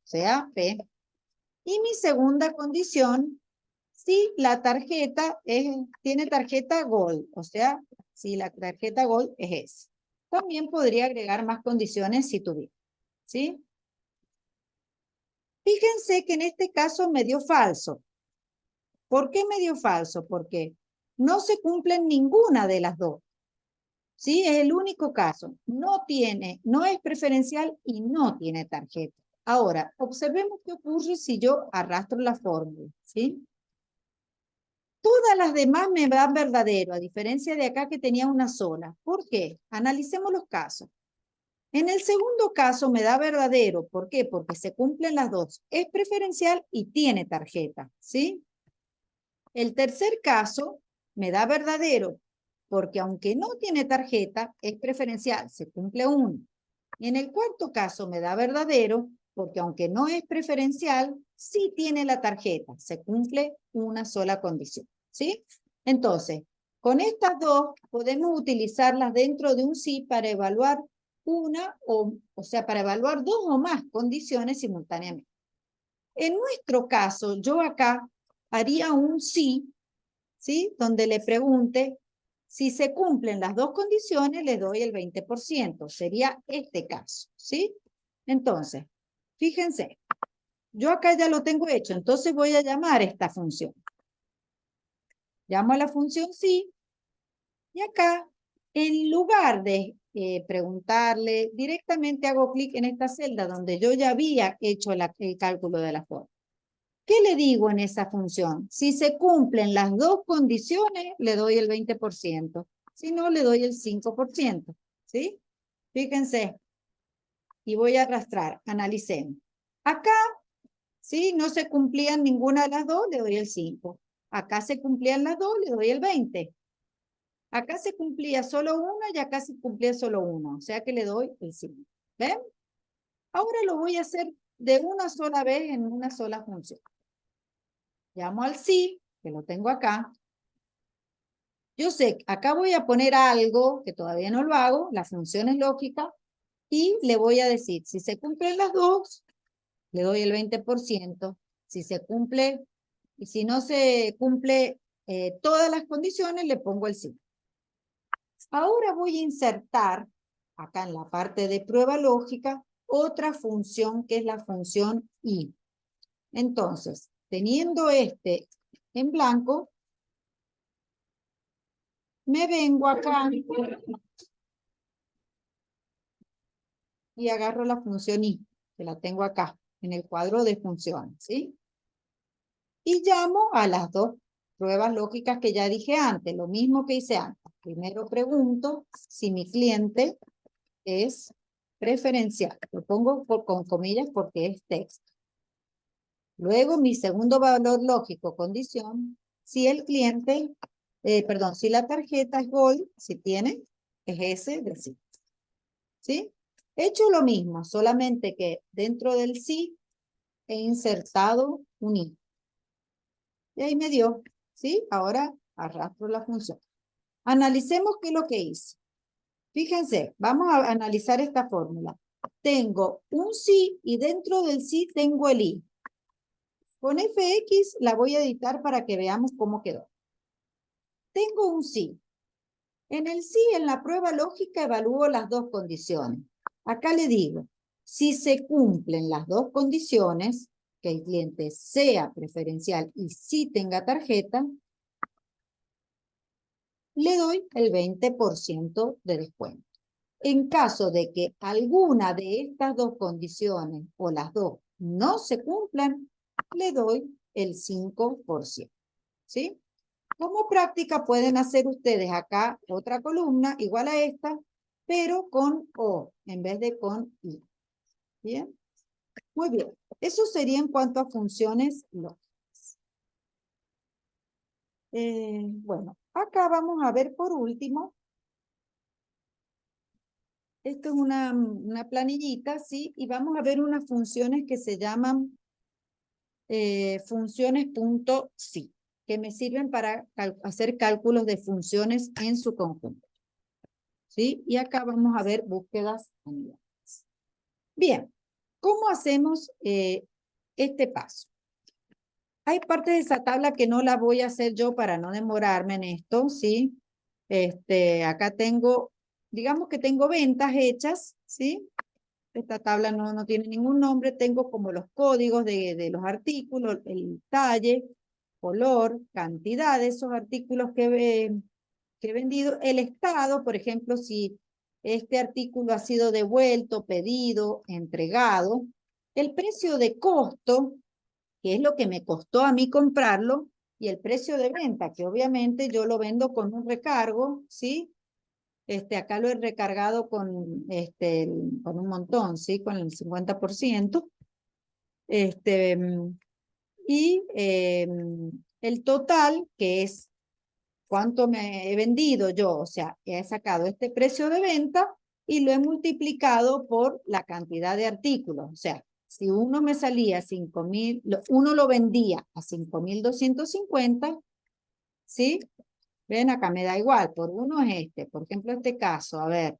[SPEAKER 1] sea, P, y mi segunda condición, si la tarjeta tiene tarjeta Gold, o sea, si la tarjeta Gold es esa. También podría agregar más condiciones si tuviera. ¿Sí? Fíjense que en este caso me dio falso. ¿Por qué me dio falso? Porque no se cumplen ninguna de las dos. ¿Sí? Es el único caso. No es preferencial y no tiene tarjeta. Ahora, observemos qué ocurre si yo arrastro la fórmula. ¿Sí? Todas las demás me dan verdadero, a diferencia de acá que tenía una sola. ¿Por qué? Analicemos los casos. En el segundo caso me da verdadero. ¿Por qué? Porque se cumplen las dos. Es preferencial y tiene tarjeta. ¿Sí? El tercer caso me da verdadero. Porque aunque no tiene tarjeta, es preferencial. Se cumple uno. Y en el cuarto caso me da verdadero. Porque aunque no es preferencial, sí tiene la tarjeta. Se cumple una sola condición. ¿Sí? Entonces, con estas dos podemos utilizarlas dentro de un sí para evaluar una o sea, para evaluar dos o más condiciones simultáneamente. En nuestro caso, yo acá haría un sí, ¿sí? Donde le pregunte si se cumplen las dos condiciones, le doy el 20%. Sería este caso, ¿sí? Entonces, fíjense, yo acá ya lo tengo hecho, entonces voy a llamar esta función. Llamo a la función sí, y acá, en lugar de preguntarle, directamente hago clic en esta celda donde yo ya había hecho el cálculo de la forma. ¿Qué le digo en esa función? Si se cumplen las dos condiciones, le doy el 20%. Si no, le doy el 5%. ¿Sí? Fíjense. Y voy a arrastrar. Analicemos. Acá, ¿sí? No se cumplían ninguna de las dos, le doy el 5. Acá se cumplían las dos, le doy el 20. Acá se cumplía solo una y acá se cumplía solo una. O sea que le doy el 5. ¿Ven? Ahora lo voy a hacer de una sola vez en una sola función. Llamo al sí, que lo tengo acá. Yo sé, acá voy a poner algo, que todavía no lo hago, la función es lógica, y le voy a decir, si se cumplen las dos, le doy el 20%. Si se cumple, y si no se cumple todas las condiciones, le pongo el sí. Ahora voy a insertar, acá en la parte de prueba lógica, otra función que es la función y. Entonces, teniendo este en blanco, me vengo acá y agarro la función y, que la tengo acá, en el cuadro de funciones, ¿sí? Y llamo a las dos pruebas lógicas que ya dije antes, lo mismo que hice antes. Primero pregunto si mi cliente es preferencial. Lo pongo con comillas porque es texto. Luego mi segundo valor lógico, condición, si el cliente, perdón, si la tarjeta es Gold, si tiene, es ese de sí. ¿Sí? He hecho lo mismo, solamente que dentro del sí he insertado un i. Y ahí me dio, ¿sí? Ahora arrastro la función. Analicemos qué es lo que hice. Fíjense, vamos a analizar esta fórmula. Tengo un sí y dentro del sí tengo el i. Con fx la voy a editar para que veamos cómo quedó. Tengo un sí. En el sí, en la prueba lógica, evalúo las dos condiciones. Acá le digo, si se cumplen las dos condiciones, que el cliente sea preferencial y sí tenga tarjeta, le doy el 20% de descuento. En caso de que alguna de estas dos condiciones o las dos no se cumplan, le doy el 5%. ¿Sí? Como práctica pueden hacer ustedes acá otra columna igual a esta, pero con O en vez de con I. ¿Bien? Muy bien. Eso sería en cuanto a funciones lógicas. Bueno, acá vamos a ver por último. Esto es una planillita, ¿sí? Y vamos a ver unas funciones que se llaman funciones.sí, que me sirven para hacer cálculos de funciones en su conjunto. ¿Sí? Y acá vamos a ver búsquedas anuales. Bien, ¿cómo hacemos este paso? Hay partes de esa tabla que no la voy a hacer yo para no demorarme en esto, ¿sí? Acá tengo, digamos que tengo ventas hechas, ¿sí? Esta tabla no tiene ningún nombre, tengo como los códigos de los artículos, el talle, color, cantidad de esos artículos que he vendido, el estado, por ejemplo, si este artículo ha sido devuelto, pedido, entregado, el precio de costo, que es lo que me costó a mí comprarlo, y el precio de venta, que obviamente yo lo vendo con un recargo, ¿sí? Acá lo he recargado con un montón, ¿sí? Con el 50%. Y el total, que es cuánto me he vendido yo, o sea, he sacado este precio de venta y lo he multiplicado por la cantidad de artículos. O sea, si uno me salía 5.000, uno lo vendía a 5.250, ¿sí? Ven, acá me da igual, por uno es por ejemplo, este caso, a ver,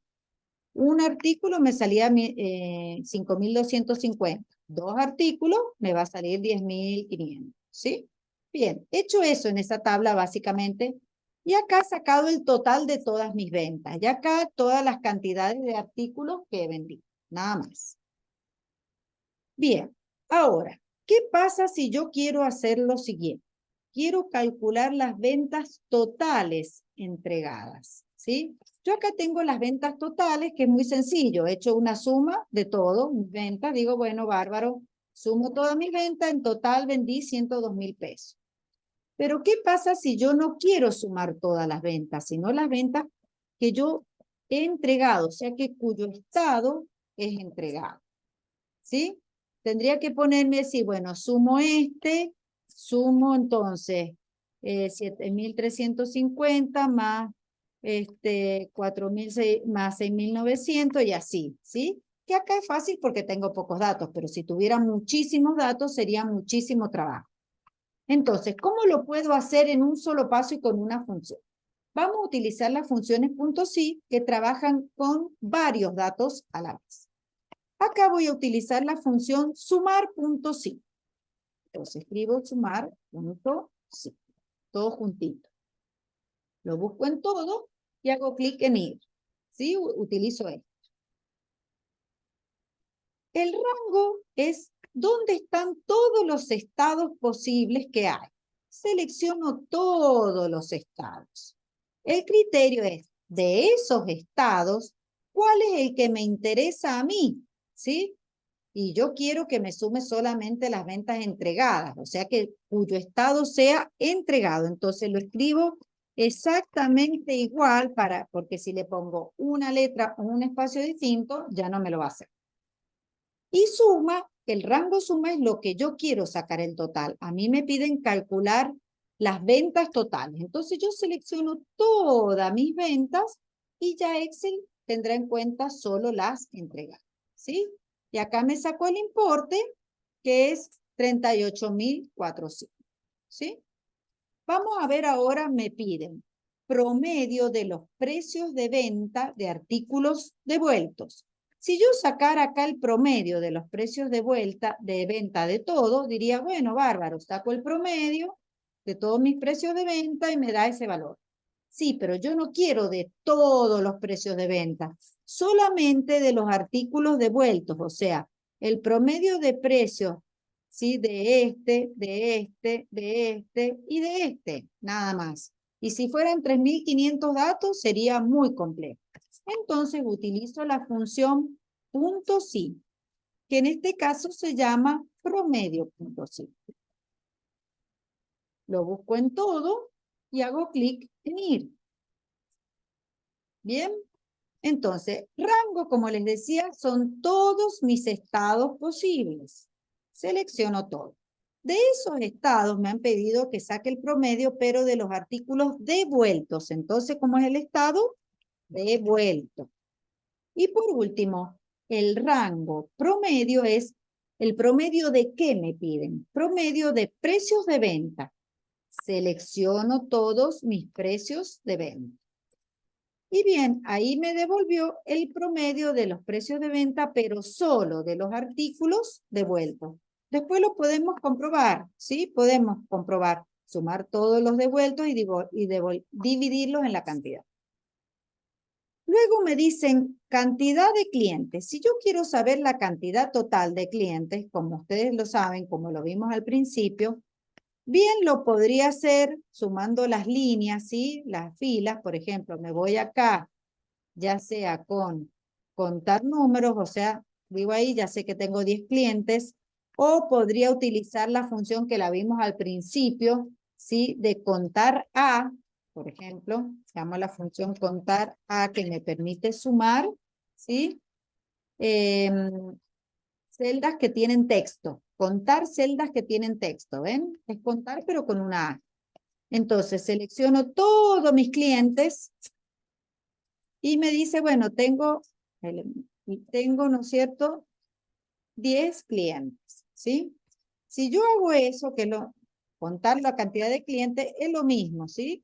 [SPEAKER 1] un artículo me salía 5.250, dos artículos me va a salir 10.500, ¿sí? Bien, hecho eso en esa tabla básicamente, y acá he sacado el total de todas mis ventas, y acá todas las cantidades de artículos que he vendido, nada más. Bien, ahora, ¿qué pasa si yo quiero hacer lo siguiente? Quiero calcular las ventas totales entregadas, ¿sí? Yo acá tengo las ventas totales, que es muy sencillo. He hecho una suma de todo, mis ventas. Digo, bueno, bárbaro, sumo todas mis ventas, en total vendí 102.000 pesos. Pero ¿qué pasa si yo no quiero sumar todas las ventas, sino las ventas que yo he entregado, o sea que cuyo estado es entregado? ¿Sí? Tendría que ponerme, sí, bueno, sumo entonces 7.350 más 4.000 más 6.900 y así, ¿sí? Que acá es fácil porque tengo pocos datos, pero si tuviera muchísimos datos sería muchísimo trabajo. Entonces, ¿cómo lo puedo hacer en un solo paso y con una función? Vamos a utilizar las funciones .si que trabajan con varios datos a la vez. Acá voy a utilizar la función sumar.si. Entonces escribo sumar.si, todo juntito. Lo busco en todo y hago clic en ir. ¿Sí? Utilizo esto. El rango es dónde están todos los estados posibles que hay. Selecciono todos los estados. El criterio es, de esos estados, ¿cuál es el que me interesa a mí? ¿Sí? Y yo quiero que me sume solamente las ventas entregadas, o sea que cuyo estado sea entregado. Entonces lo escribo exactamente igual porque si le pongo una letra o un espacio distinto, ya no me lo va a hacer. Y suma, el rango suma es lo que yo quiero sacar el total. A mí me piden calcular las ventas totales. Entonces yo selecciono todas mis ventas y ya Excel tendrá en cuenta solo las entregadas. ¿Sí? Y acá me sacó el importe, que es 38.400. ¿Sí? Vamos a ver ahora, me piden promedio de los precios de venta de artículos devueltos. Si yo sacara acá el promedio de los precios de venta de todo, diría, bueno, bárbaro, saco el promedio de todos mis precios de venta y me da ese valor. Sí, pero yo no quiero de todos los precios de venta, solamente de los artículos devueltos, o sea, el promedio de precios, ¿sí? De este y de este, nada más. Y si fueran 3.500 datos, sería muy complejo. Entonces utilizo la función .si, que en este caso se llama promedio.si. Lo busco en todo y hago clic en ir. Bien, entonces, rango, como les decía, son todos mis estados posibles. Selecciono todo. De esos estados me han pedido que saque el promedio, pero de los artículos devueltos. Entonces, ¿cómo es el estado? Devuelto. Y por último, el rango promedio es el promedio de qué me piden. Promedio de precios de venta. Selecciono todos mis precios de venta. Y bien, ahí me devolvió el promedio de los precios de venta, pero solo de los artículos devueltos. Después lo podemos comprobar, ¿sí? Podemos comprobar, sumar todos los devueltos y dividirlos en la cantidad. Luego me dicen cantidad de clientes. Si yo quiero saber la cantidad total de clientes, como ustedes lo saben, como lo vimos al principio, bien lo podría hacer sumando las líneas, ¿sí? Las filas, por ejemplo, me voy acá, ya sea con contar números, o sea, digo ahí, ya sé que tengo 10 clientes, o podría utilizar la función que la vimos al principio, ¿sí? De contar a, por ejemplo, se llama la función contar a, que me permite sumar, ¿sí? Celdas que tienen texto, contar celdas que tienen texto, ¿ven? Es contar pero con una A. Entonces selecciono todos mis clientes y me dice, bueno, tengo, ¿no es cierto?, 10 clientes, ¿sí? Si yo hago eso, contar la cantidad de clientes, es lo mismo, ¿sí?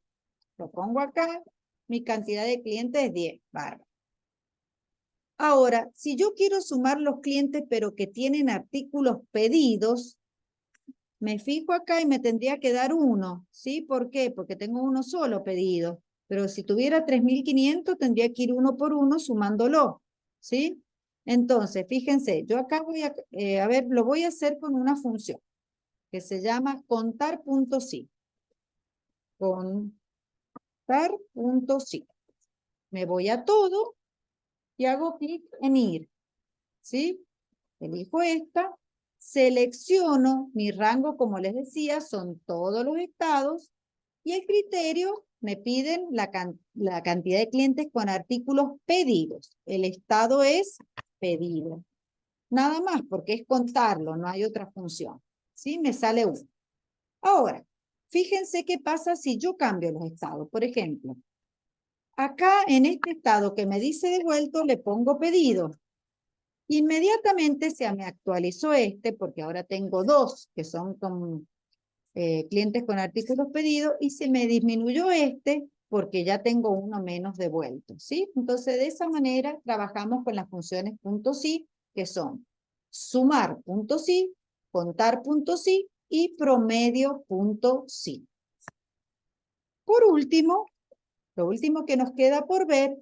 [SPEAKER 1] Lo pongo acá, mi cantidad de clientes es 10, bárbaro. Ahora, si yo quiero sumar los clientes, pero que tienen artículos pedidos, me fijo acá y me tendría que dar uno, ¿sí? ¿Por qué? Porque tengo uno solo pedido. Pero si tuviera 3.500, tendría que ir uno por uno sumándolo, ¿sí? Entonces, fíjense, yo acá voy a ver, lo voy a hacer con una función que se llama contar.si. Contar.si. Me voy a todo y hago clic en ir, ¿sí? Elijo esta, selecciono mi rango, como les decía, son todos los estados, y el criterio me piden la cantidad de clientes con artículos pedidos. El estado es pedido. Nada más, porque es contarlo, no hay otra función. ¿Sí? Me sale uno. Ahora, fíjense qué pasa si yo cambio los estados. Por ejemplo, acá en este estado que me dice devuelto, le pongo pedido. Inmediatamente se me actualizó porque ahora tengo dos que son con clientes con artículos pedidos y se me disminuyó este porque ya tengo uno menos devuelto, ¿sí? Entonces, de esa manera trabajamos con las funciones .si, que son sumar .si, contar .si y promedio .si. Por último, lo último que nos queda por ver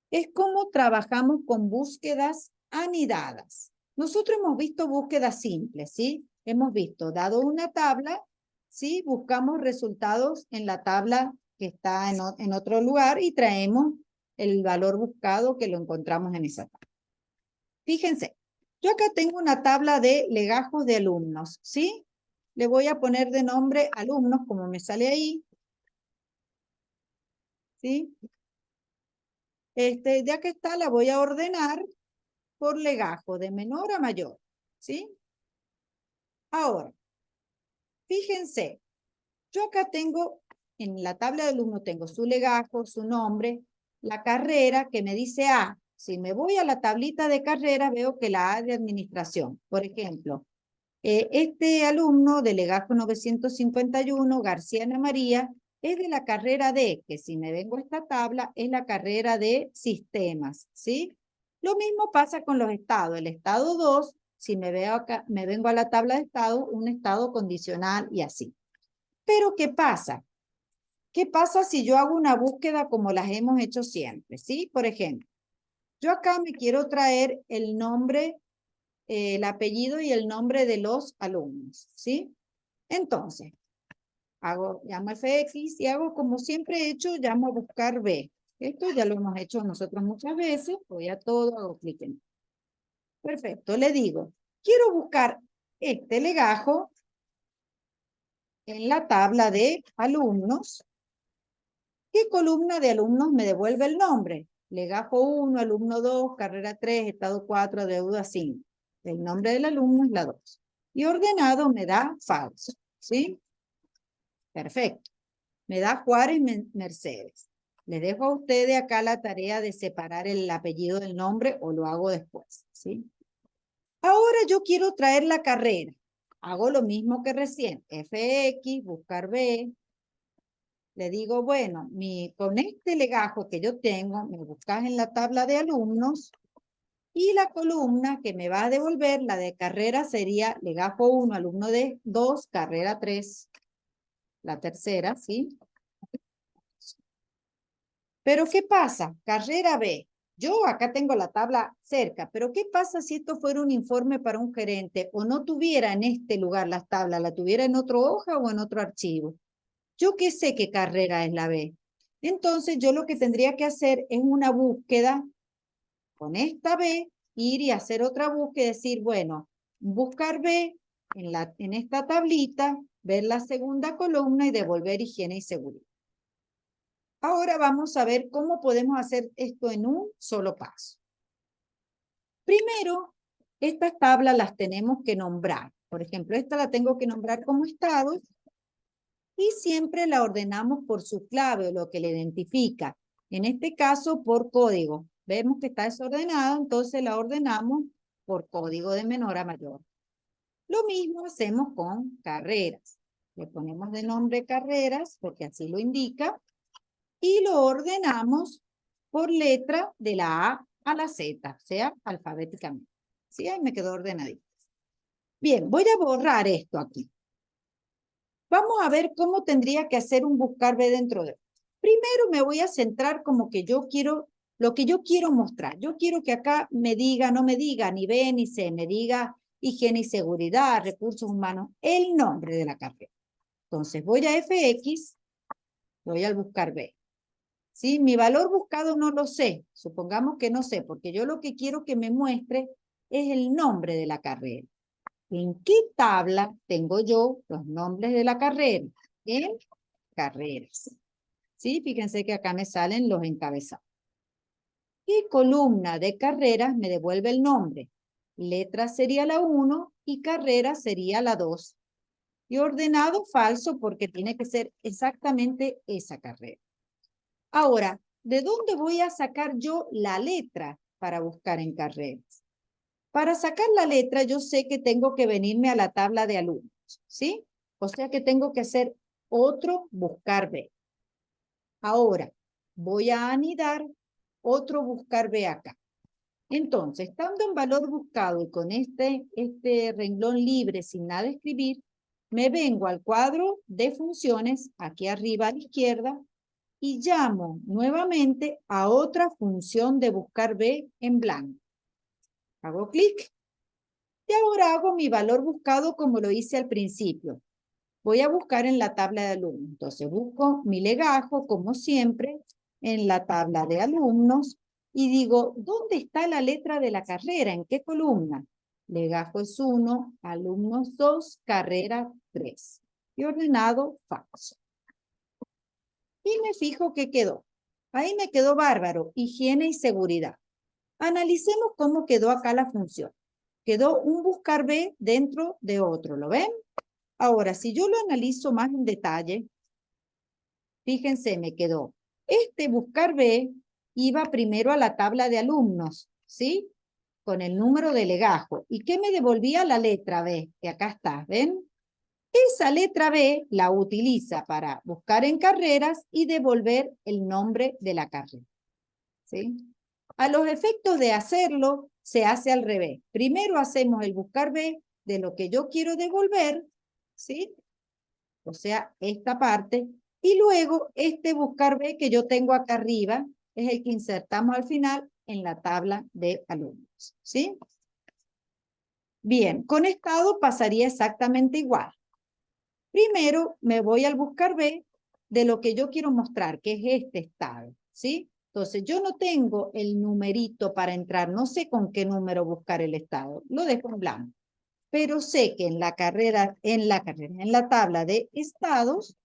[SPEAKER 1] es cómo trabajamos con búsquedas anidadas. Nosotros hemos visto búsquedas simples, ¿sí? Hemos visto, dado una tabla, ¿sí? Buscamos resultados en la tabla que está en otro lugar y traemos el valor buscado que lo encontramos en esa tabla. Fíjense, yo acá tengo una tabla de legajos de alumnos, ¿sí? Le voy a poner de nombre alumnos, como me sale ahí, ¿sí? Ya que está, la voy a ordenar por legajo, de menor a mayor, ¿sí? Ahora, fíjense, yo acá tengo, en la tabla de alumno tengo su legajo, su nombre, la carrera que me dice A. Si me voy a la tablita de carrera, veo que la A de administración. Por ejemplo, este alumno de legajo 951, García Ana María, es de la carrera D, que si me vengo a esta tabla, es la carrera de sistemas, ¿sí? Lo mismo pasa con los estados. El estado 2, si me veo acá, me vengo a la tabla de estado, un estado condicional y así. Pero, ¿qué pasa? ¿Qué pasa si yo hago una búsqueda como las hemos hecho siempre? ¿Sí? Por ejemplo, yo acá me quiero traer el nombre, el apellido y el nombre de los alumnos, ¿sí? Entonces, llamo a FX y hago como siempre he hecho, llamo a buscar B. Esto ya lo hemos hecho nosotros muchas veces. Voy a todo, hago clic en. Perfecto, le digo, quiero buscar este legajo en la tabla de alumnos. ¿Qué columna de alumnos me devuelve el nombre? Legajo 1, alumno 2, carrera 3, estado 4, deuda 5. El nombre del alumno es la 2. Y ordenado me da falso, ¿sí? Perfecto. Me da Juárez Mercedes. Les dejo a ustedes acá la tarea de separar el apellido del nombre o lo hago después, ¿sí? Ahora yo quiero traer la carrera. Hago lo mismo que recién. FX, buscar B. Le digo, bueno, con este legajo que yo tengo, me buscas en la tabla de alumnos y la columna que me va a devolver, la de carrera, sería legajo 1, alumno de 2, carrera 3. La tercera, ¿sí? Pero ¿qué pasa? Carrera B. Yo acá tengo la tabla cerca, pero ¿qué pasa si esto fuera un informe para un gerente o no tuviera en este lugar las tablas, la tuviera en otra hoja o en otro archivo? Yo qué sé qué carrera es la B. Entonces yo lo que tendría que hacer es una búsqueda con esta B, ir y hacer otra búsqueda y decir, bueno, buscar B en esta tablita, ver la segunda columna y devolver higiene y seguridad. Ahora vamos a ver cómo podemos hacer esto en un solo paso. Primero, estas tablas las tenemos que nombrar. Por ejemplo, esta la tengo que nombrar como estados y siempre la ordenamos por su clave o lo que le identifica. En este caso, por código. Vemos que está desordenada, entonces la ordenamos por código de menor a mayor. Lo mismo hacemos con carreras. Le ponemos de nombre carreras, porque así lo indica, y lo ordenamos por letra de la A a la Z, o sea, alfabéticamente. ¿Sí? Ahí me quedó ordenadito. Bien, voy a borrar esto aquí. Vamos a ver cómo tendría que hacer un buscar B dentro de. Primero me voy a centrar como que yo quiero, lo que yo quiero mostrar. Yo quiero que acá me diga, no me diga ni B ni C, me diga higiene y seguridad, recursos humanos, el nombre de la carrera. Entonces voy a FX, voy al buscar B. ¿Sí? Mi valor buscado no lo sé, supongamos que no sé, porque yo lo que quiero que me muestre es el nombre de la carrera. ¿En qué tabla tengo yo los nombres de la carrera? En carreras. ¿Sí? Fíjense que acá me salen los encabezados. ¿Qué columna de carreras me devuelve el nombre? Letra sería la 1 y carrera sería la 2. Y ordenado falso porque tiene que ser exactamente esa carrera. Ahora, ¿de dónde voy a sacar yo la letra para buscar en carreras? Para sacar la letra, yo sé que tengo que venirme a la tabla de alumnos, ¿sí? O sea que tengo que hacer otro buscar B. Ahora, voy a anidar otro buscar B acá. Entonces, estando en valor buscado y con este renglón libre sin nada escribir, me vengo al cuadro de funciones, aquí arriba a la izquierda, y llamo nuevamente a otra función de buscar B en blanco. Hago clic y ahora hago mi valor buscado como lo hice al principio. Voy a buscar en la tabla de alumnos. Entonces busco mi legajo, como siempre, en la tabla de alumnos y digo, ¿dónde está la letra de la carrera? ¿En qué columna? Legajo es 1, alumnos 2, carrera 3. Y ordenado falso. Y me fijo qué quedó. Ahí me quedó bárbaro, higiene y seguridad. Analicemos cómo quedó acá la función. Quedó un buscar B dentro de otro, ¿lo ven? Ahora, si yo lo analizo más en detalle, fíjense, me quedó. Este buscar B iba primero a la tabla de alumnos, ¿sí? Con el número de legajo. ¿Y qué me devolvía la letra B? Que acá está, ¿ven? Esa letra B la utiliza para buscar en carreras y devolver el nombre de la carrera, ¿sí? A los efectos de hacerlo, se hace al revés. Primero hacemos el buscar B de lo que yo quiero devolver, ¿sí? O sea, esta parte. Y luego este buscar B que yo tengo acá arriba es el que insertamos al final en la tabla de alumnos, ¿sí? Bien, con estado pasaría exactamente igual. Primero me voy al buscar B de lo que yo quiero mostrar, que es este estado, ¿sí? Entonces yo no tengo el numerito para entrar, no sé con qué número buscar el estado, lo dejo en blanco. Pero sé que en la tabla de estados,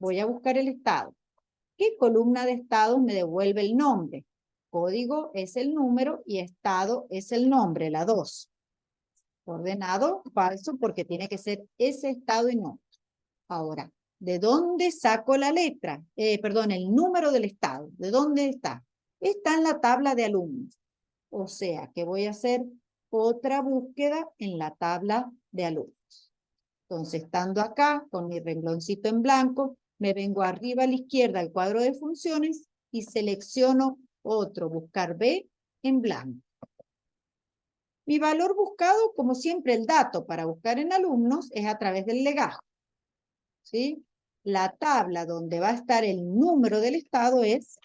[SPEAKER 1] voy a buscar el estado. ¿Qué columna de estados me devuelve el nombre? Código es el número y estado es el nombre, la 2. Ordenado, falso, porque tiene que ser ese estado y no. Ahora, ¿de dónde saco la letra? Perdón, el número del estado. ¿De dónde está? Está en la tabla de alumnos. O sea, que voy a hacer otra búsqueda en la tabla de alumnos. Entonces, estando acá, con mi rengloncito en blanco, me vengo arriba a la izquierda al cuadro de funciones y selecciono otro, buscar B en blanco. Mi valor buscado, como siempre, el dato para buscar en alumnos es a través del legajo, ¿sí? La tabla donde va a estar el número del estado es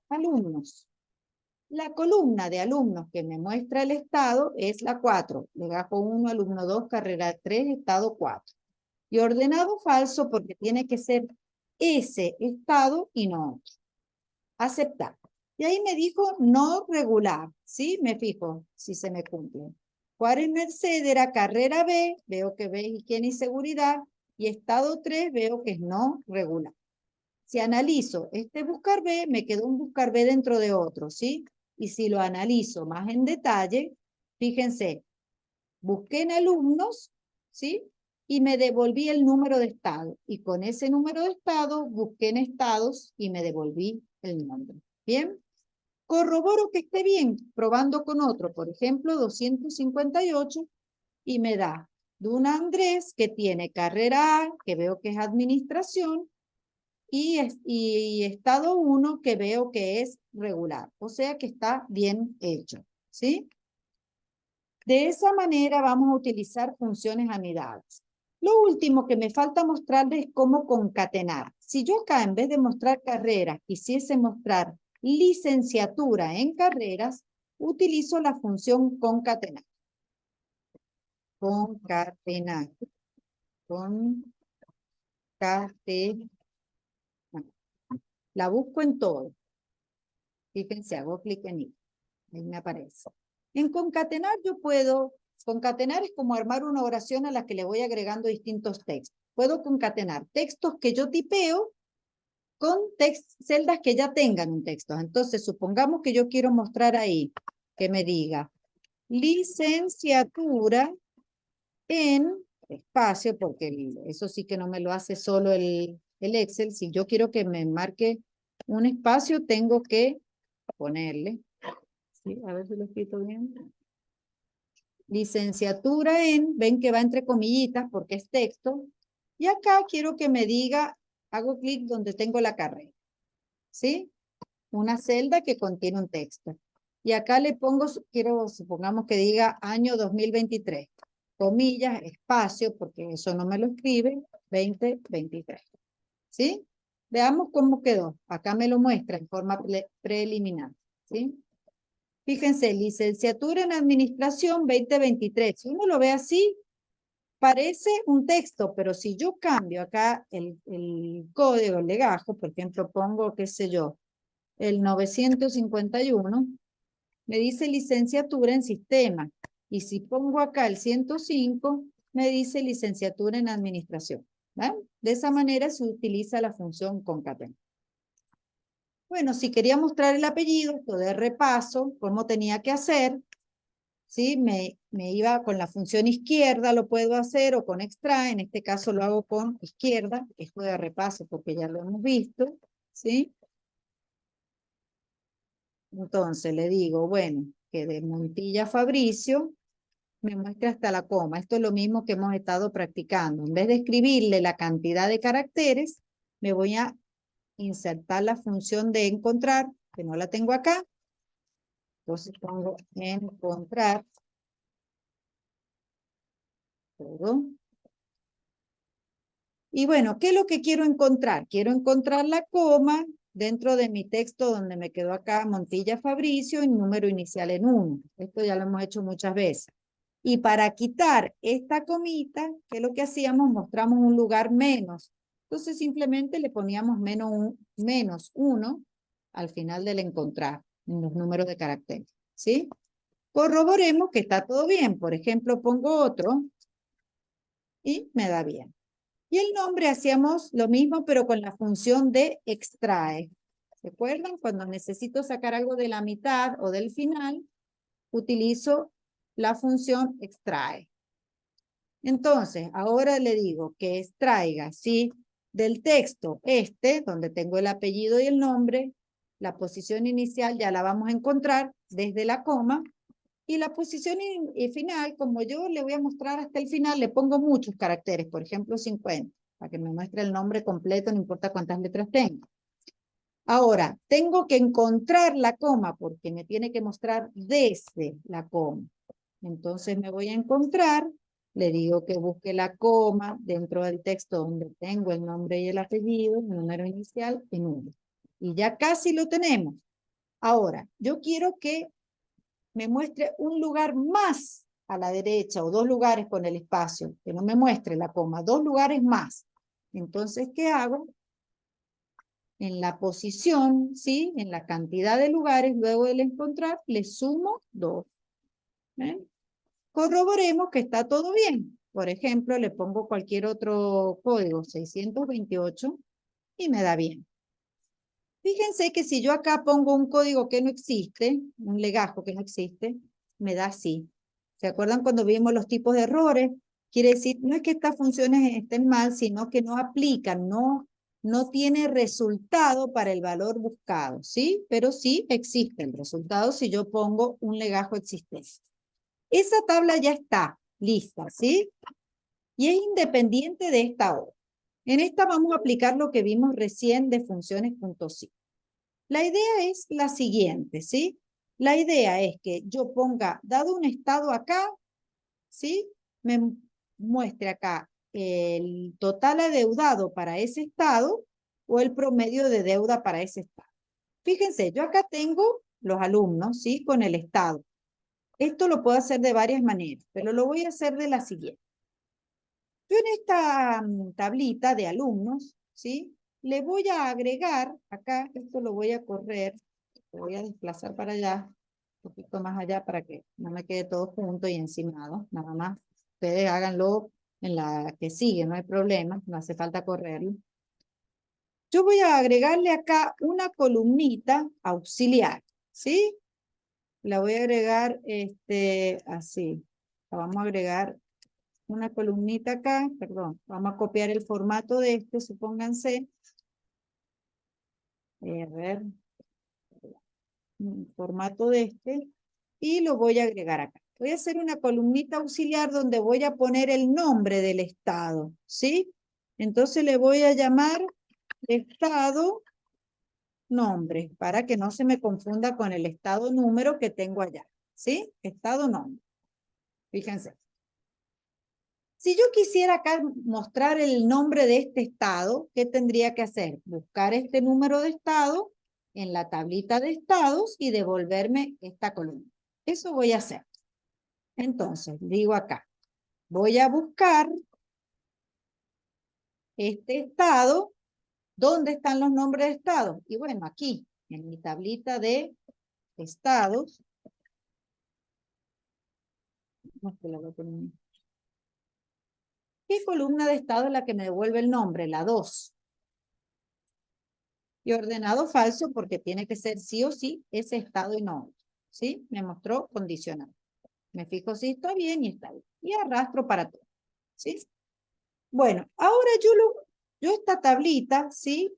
[SPEAKER 1] alumnos. La columna de alumnos que me muestra el estado es la 4. Legajo 1, alumno 2, carrera 3, estado 4. Y ordenado falso porque tiene que ser ese estado y no otro. Aceptar. Y ahí me dijo no regular, ¿sí? Me fijo si se me cumple. Juárez Merced era carrera B, veo que B es higiene y seguridad, y estado 3 veo que es no regular. Si analizo este buscar B, me quedó un buscar B dentro de otro, ¿sí? Y si lo analizo más en detalle, fíjense, busqué en alumnos, ¿sí? Y me devolví el número de estado. Y con ese número de estado, busqué en estados y me devolví el nombre. ¿Bien? Corroboro que esté bien, probando con otro, por ejemplo, 258, y me da Duna Andrés, que tiene carrera A, que veo que es administración, y estado 1, que veo que es regular. O sea que está bien hecho, ¿sí? De esa manera vamos a utilizar funciones anidadas. Lo último que me falta mostrarles es cómo concatenar. Si yo acá, en vez de mostrar carreras, quisiese mostrar licenciatura en carreras, utilizo la función concatenar. Concatenar. Concatenar. La busco en todo. Fíjense, hago clic en ella. Ahí me aparece. En concatenar yo puedo, concatenar es como armar una oración a la que le voy agregando distintos textos. Puedo concatenar textos que yo tipeo con celdas que ya tengan un texto. Entonces, supongamos que yo quiero mostrar ahí, que me diga, licenciatura en espacio, porque eso sí que no me lo hace solo el Excel. Si yo quiero que me marque un espacio, tengo que ponerle. Sí, a ver si lo he escrito bien. Licenciatura en, ven que va entre comillitas porque es texto, Y acá quiero que me diga, hago clic donde tengo la carrera, ¿sí? Una celda que contiene un texto. Y acá le pongo, supongamos que diga año 2023, comillas, espacio, porque eso no me lo escribe, 2023, ¿sí? Veamos cómo quedó. Acá me lo muestra en forma preliminar, ¿sí? Fíjense, licenciatura en administración 2023. Si uno lo ve así, parece un texto, pero si yo cambio acá el código, el legajo, por ejemplo, pongo, qué sé yo, el 951, me dice licenciatura en sistema. Y si pongo acá el 105, me dice licenciatura en administración. ¿Ven? De esa manera se utiliza la función concatenar. Bueno, si quería mostrar el apellido, esto de repaso, cómo tenía que hacer, ¿sí? Me iba con la función izquierda, lo puedo hacer, o con extrae, en este caso lo hago con izquierda, esto de repaso porque ya lo hemos visto, ¿sí? Entonces le digo, bueno, que de Montilla Fabricio me muestra hasta la coma. Esto es lo mismo que hemos estado practicando. En vez de escribirle la cantidad de caracteres, me voy a insertar la función de encontrar, que no la tengo acá. Entonces pongo encontrar todo. Y bueno, ¿qué es lo que quiero encontrar? Quiero encontrar la coma dentro de mi texto donde me quedó acá Montilla Fabricio y número inicial en 1. Esto ya lo hemos hecho muchas veces. Y para quitar esta comita, ¿qué es lo que hacíamos? Mostramos un lugar menos. Entonces simplemente le poníamos menos 1 al final del encontrar en los números de caracteres. ¿Sí? Corroboremos que está todo bien. Por ejemplo, pongo otro y me da bien. Y el nombre hacíamos lo mismo, pero con la función de extrae. ¿Se acuerdan? Cuando necesito sacar algo de la mitad o del final, utilizo la función extrae. Entonces, ahora le digo que extraiga, ¿sí? Del texto donde tengo el apellido y el nombre, la posición inicial ya la vamos a encontrar desde la coma, y la posición final, como yo le voy a mostrar hasta el final, le pongo muchos caracteres, por ejemplo 50, para que me muestre el nombre completo, no importa cuántas letras tenga. Ahora, tengo que encontrar la coma, porque me tiene que mostrar desde la coma. Entonces me voy a encontrar, le digo que busque la coma dentro del texto donde tengo el nombre y el apellido, el número inicial en 1. Y ya casi lo tenemos. Ahora, yo quiero que me muestre un lugar más a la derecha o 2 lugares con el espacio, que no me muestre la coma, 2 lugares más. Entonces, ¿qué hago? En la posición, ¿sí? En la cantidad de lugares, luego del encontrar, le sumo 2. ¿Ven? Corroboremos que está todo bien. Por ejemplo, le pongo cualquier otro código, 628, y me da bien. Fíjense que si yo acá pongo un código que no existe, un legajo que no existe, me da así. ¿Se acuerdan cuando vimos los tipos de errores? Quiere decir, no es que estas funciones estén mal, sino que no aplican, no tiene resultado para el valor buscado, ¿sí? Pero sí existe el resultado si yo pongo un legajo existente. Esa tabla ya está lista, ¿sí? Y es independiente de esta otra. En esta vamos a aplicar lo que vimos recién de funciones.si. La idea es la siguiente, ¿sí? La idea es que yo ponga, dado un estado acá, ¿sí? Me muestre acá el total adeudado para ese estado o el promedio de deuda para ese estado. Fíjense, yo acá tengo los alumnos, ¿sí? Con el estado. Esto lo puedo hacer de varias maneras, pero lo voy a hacer de la siguiente. Yo en esta tablita de alumnos, ¿sí? Le voy a agregar, acá, esto lo voy a correr, lo voy a desplazar para allá, un poquito más allá para que no me quede todo junto y encimado, nada más. Ustedes háganlo en la que sigue, no hay problema, no hace falta correrlo. Yo voy a agregarle acá una columnita auxiliar, ¿sí? La voy a agregar así. La vamos a agregar una columnita acá, perdón, vamos a copiar el formato de supónganse. A ver, formato de y lo voy a agregar acá. Voy a hacer una columnita auxiliar donde voy a poner el nombre del estado, ¿sí? Entonces le voy a llamar estado nombre, para que no se me confunda con el estado número que tengo allá. ¿Sí? Estado nombre. Fíjense. Si yo quisiera acá mostrar el nombre de este estado, ¿qué tendría que hacer? Buscar este número de estado en la tablita de estados y devolverme esta columna. Eso voy a hacer. Entonces, digo acá, voy a buscar este estado. ¿Dónde están los nombres de estados? Y bueno, aquí, en mi tablita de estados. No, que la voy a poner. ¿Qué columna de estado es la que me devuelve el nombre? La 2. Y ordenado falso porque tiene que ser sí o sí ese estado y no otro. ¿Sí? Me mostró condicional. Me fijo si está bien y está bien. Y arrastro para todo. ¿Sí? Bueno, ahora yo esta tablita, ¿sí?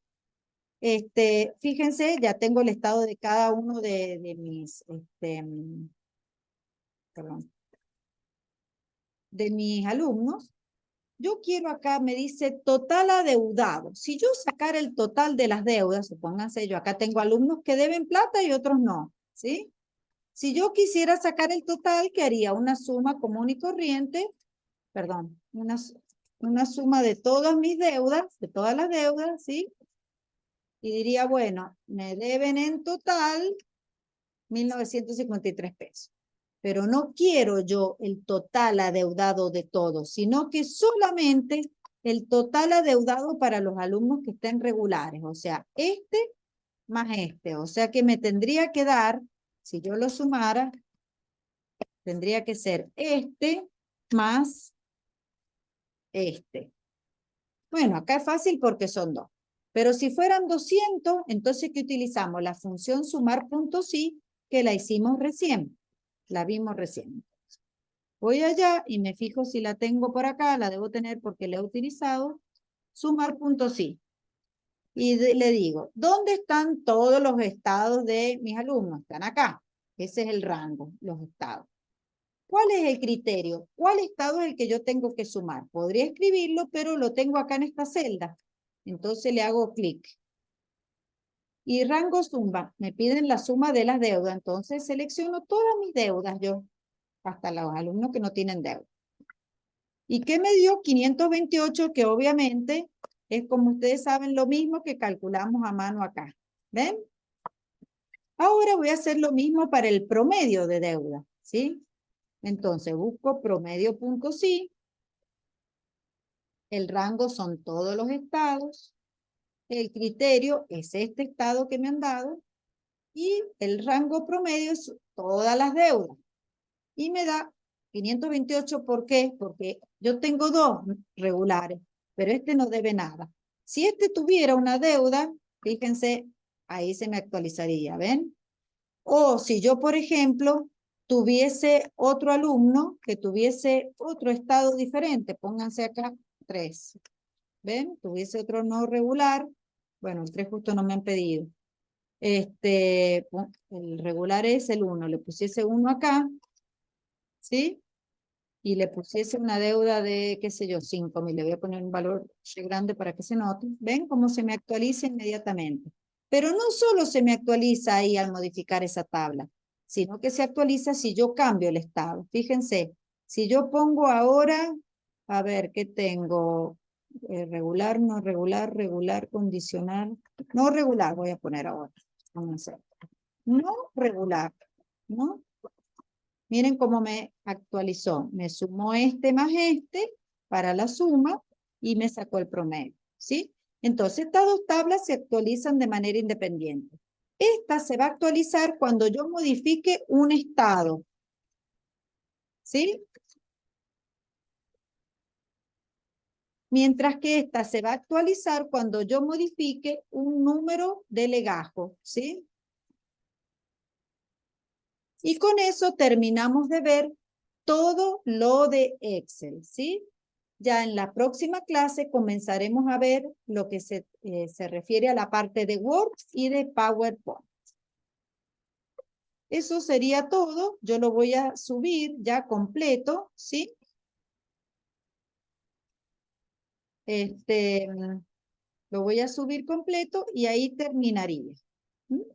[SPEAKER 1] Fíjense, ya tengo el estado de cada uno de mis, perdón, de mis alumnos. Yo quiero acá, me dice total adeudado. Si yo sacara el total de las deudas, supónganse, yo acá tengo alumnos que deben plata y otros no, ¿sí? Si yo quisiera sacar el total, ¿qué haría? Una suma común y corriente, perdón, una suma de todas mis deudas, de todas las deudas, ¿sí? Y diría, bueno, me deben en total 1.953 pesos. Pero no quiero yo el total adeudado de todos, sino que solamente el total adeudado para los alumnos que estén regulares, o sea, este más este, o sea que me tendría que dar, si yo lo sumara, tendría que ser este más este. Bueno, acá es fácil porque son 2. Pero si fueran 200, entonces ¿qué utilizamos? La función sumar punto sí, que la hicimos recién. La vimos recién. Voy allá y me fijo si la tengo por acá, la debo tener porque la he utilizado. Sumar punto sí. Y le digo, ¿dónde están todos los estados de mis alumnos? Están acá. Ese es el rango, los estados. ¿Cuál es el criterio? ¿Cuál estado es el que yo tengo que sumar? Podría escribirlo, pero lo tengo acá en esta celda. Entonces le hago clic. Y rango suma, me piden la suma de las deudas. Entonces selecciono todas mis deudas yo, hasta los alumnos que no tienen deuda. ¿Y qué me dio? 528, que obviamente es, como ustedes saben, lo mismo que calculamos a mano acá. ¿Ven? Ahora voy a hacer lo mismo para el promedio de deuda, ¿sí? Entonces busco promedio.sí. El rango son todos los estados. El criterio es este estado que me han dado. Y el rango promedio es todas las deudas. Y me da 528, ¿por qué? Porque yo tengo 2 regulares, pero este no debe nada. Si este tuviera una deuda, fíjense, ahí se me actualizaría, ¿ven? O si yo, por ejemplo, tuviese otro alumno que tuviese otro estado diferente, pónganse acá 3, ¿ven? Tuviese otro no regular, bueno, el 3 justo no me han pedido. El regular es el 1, le pusiese 1 acá, ¿sí? Y le pusiese una deuda de, qué sé yo, 5.000, le voy a poner un valor grande para que se note. ¿Ven cómo se me actualiza inmediatamente? Pero no solo se me actualiza ahí al modificar esa tabla, sino que se actualiza si yo cambio el estado. Fíjense, si yo pongo ahora, a ver, ¿qué tengo? Regular, no regular, regular, condicional. No regular voy a poner ahora. Vamos a hacer. No regular, ¿no? Miren cómo me actualizó. Me sumó este más este para la suma y me sacó el promedio, ¿sí? Entonces, estas 2 tablas se actualizan de manera independiente. Esta se va a actualizar cuando yo modifique un estado, ¿sí? Mientras que esta se va a actualizar cuando yo modifique un número de legajo, ¿sí? Y con eso terminamos de ver todo lo de Excel, ¿sí? Ya en la próxima clase comenzaremos a ver lo que se refiere a la parte de Word y de PowerPoint. Eso sería todo. Yo lo voy a subir ya completo, ¿sí? Este, lo voy a subir completo y ahí terminaría. ¿Mm?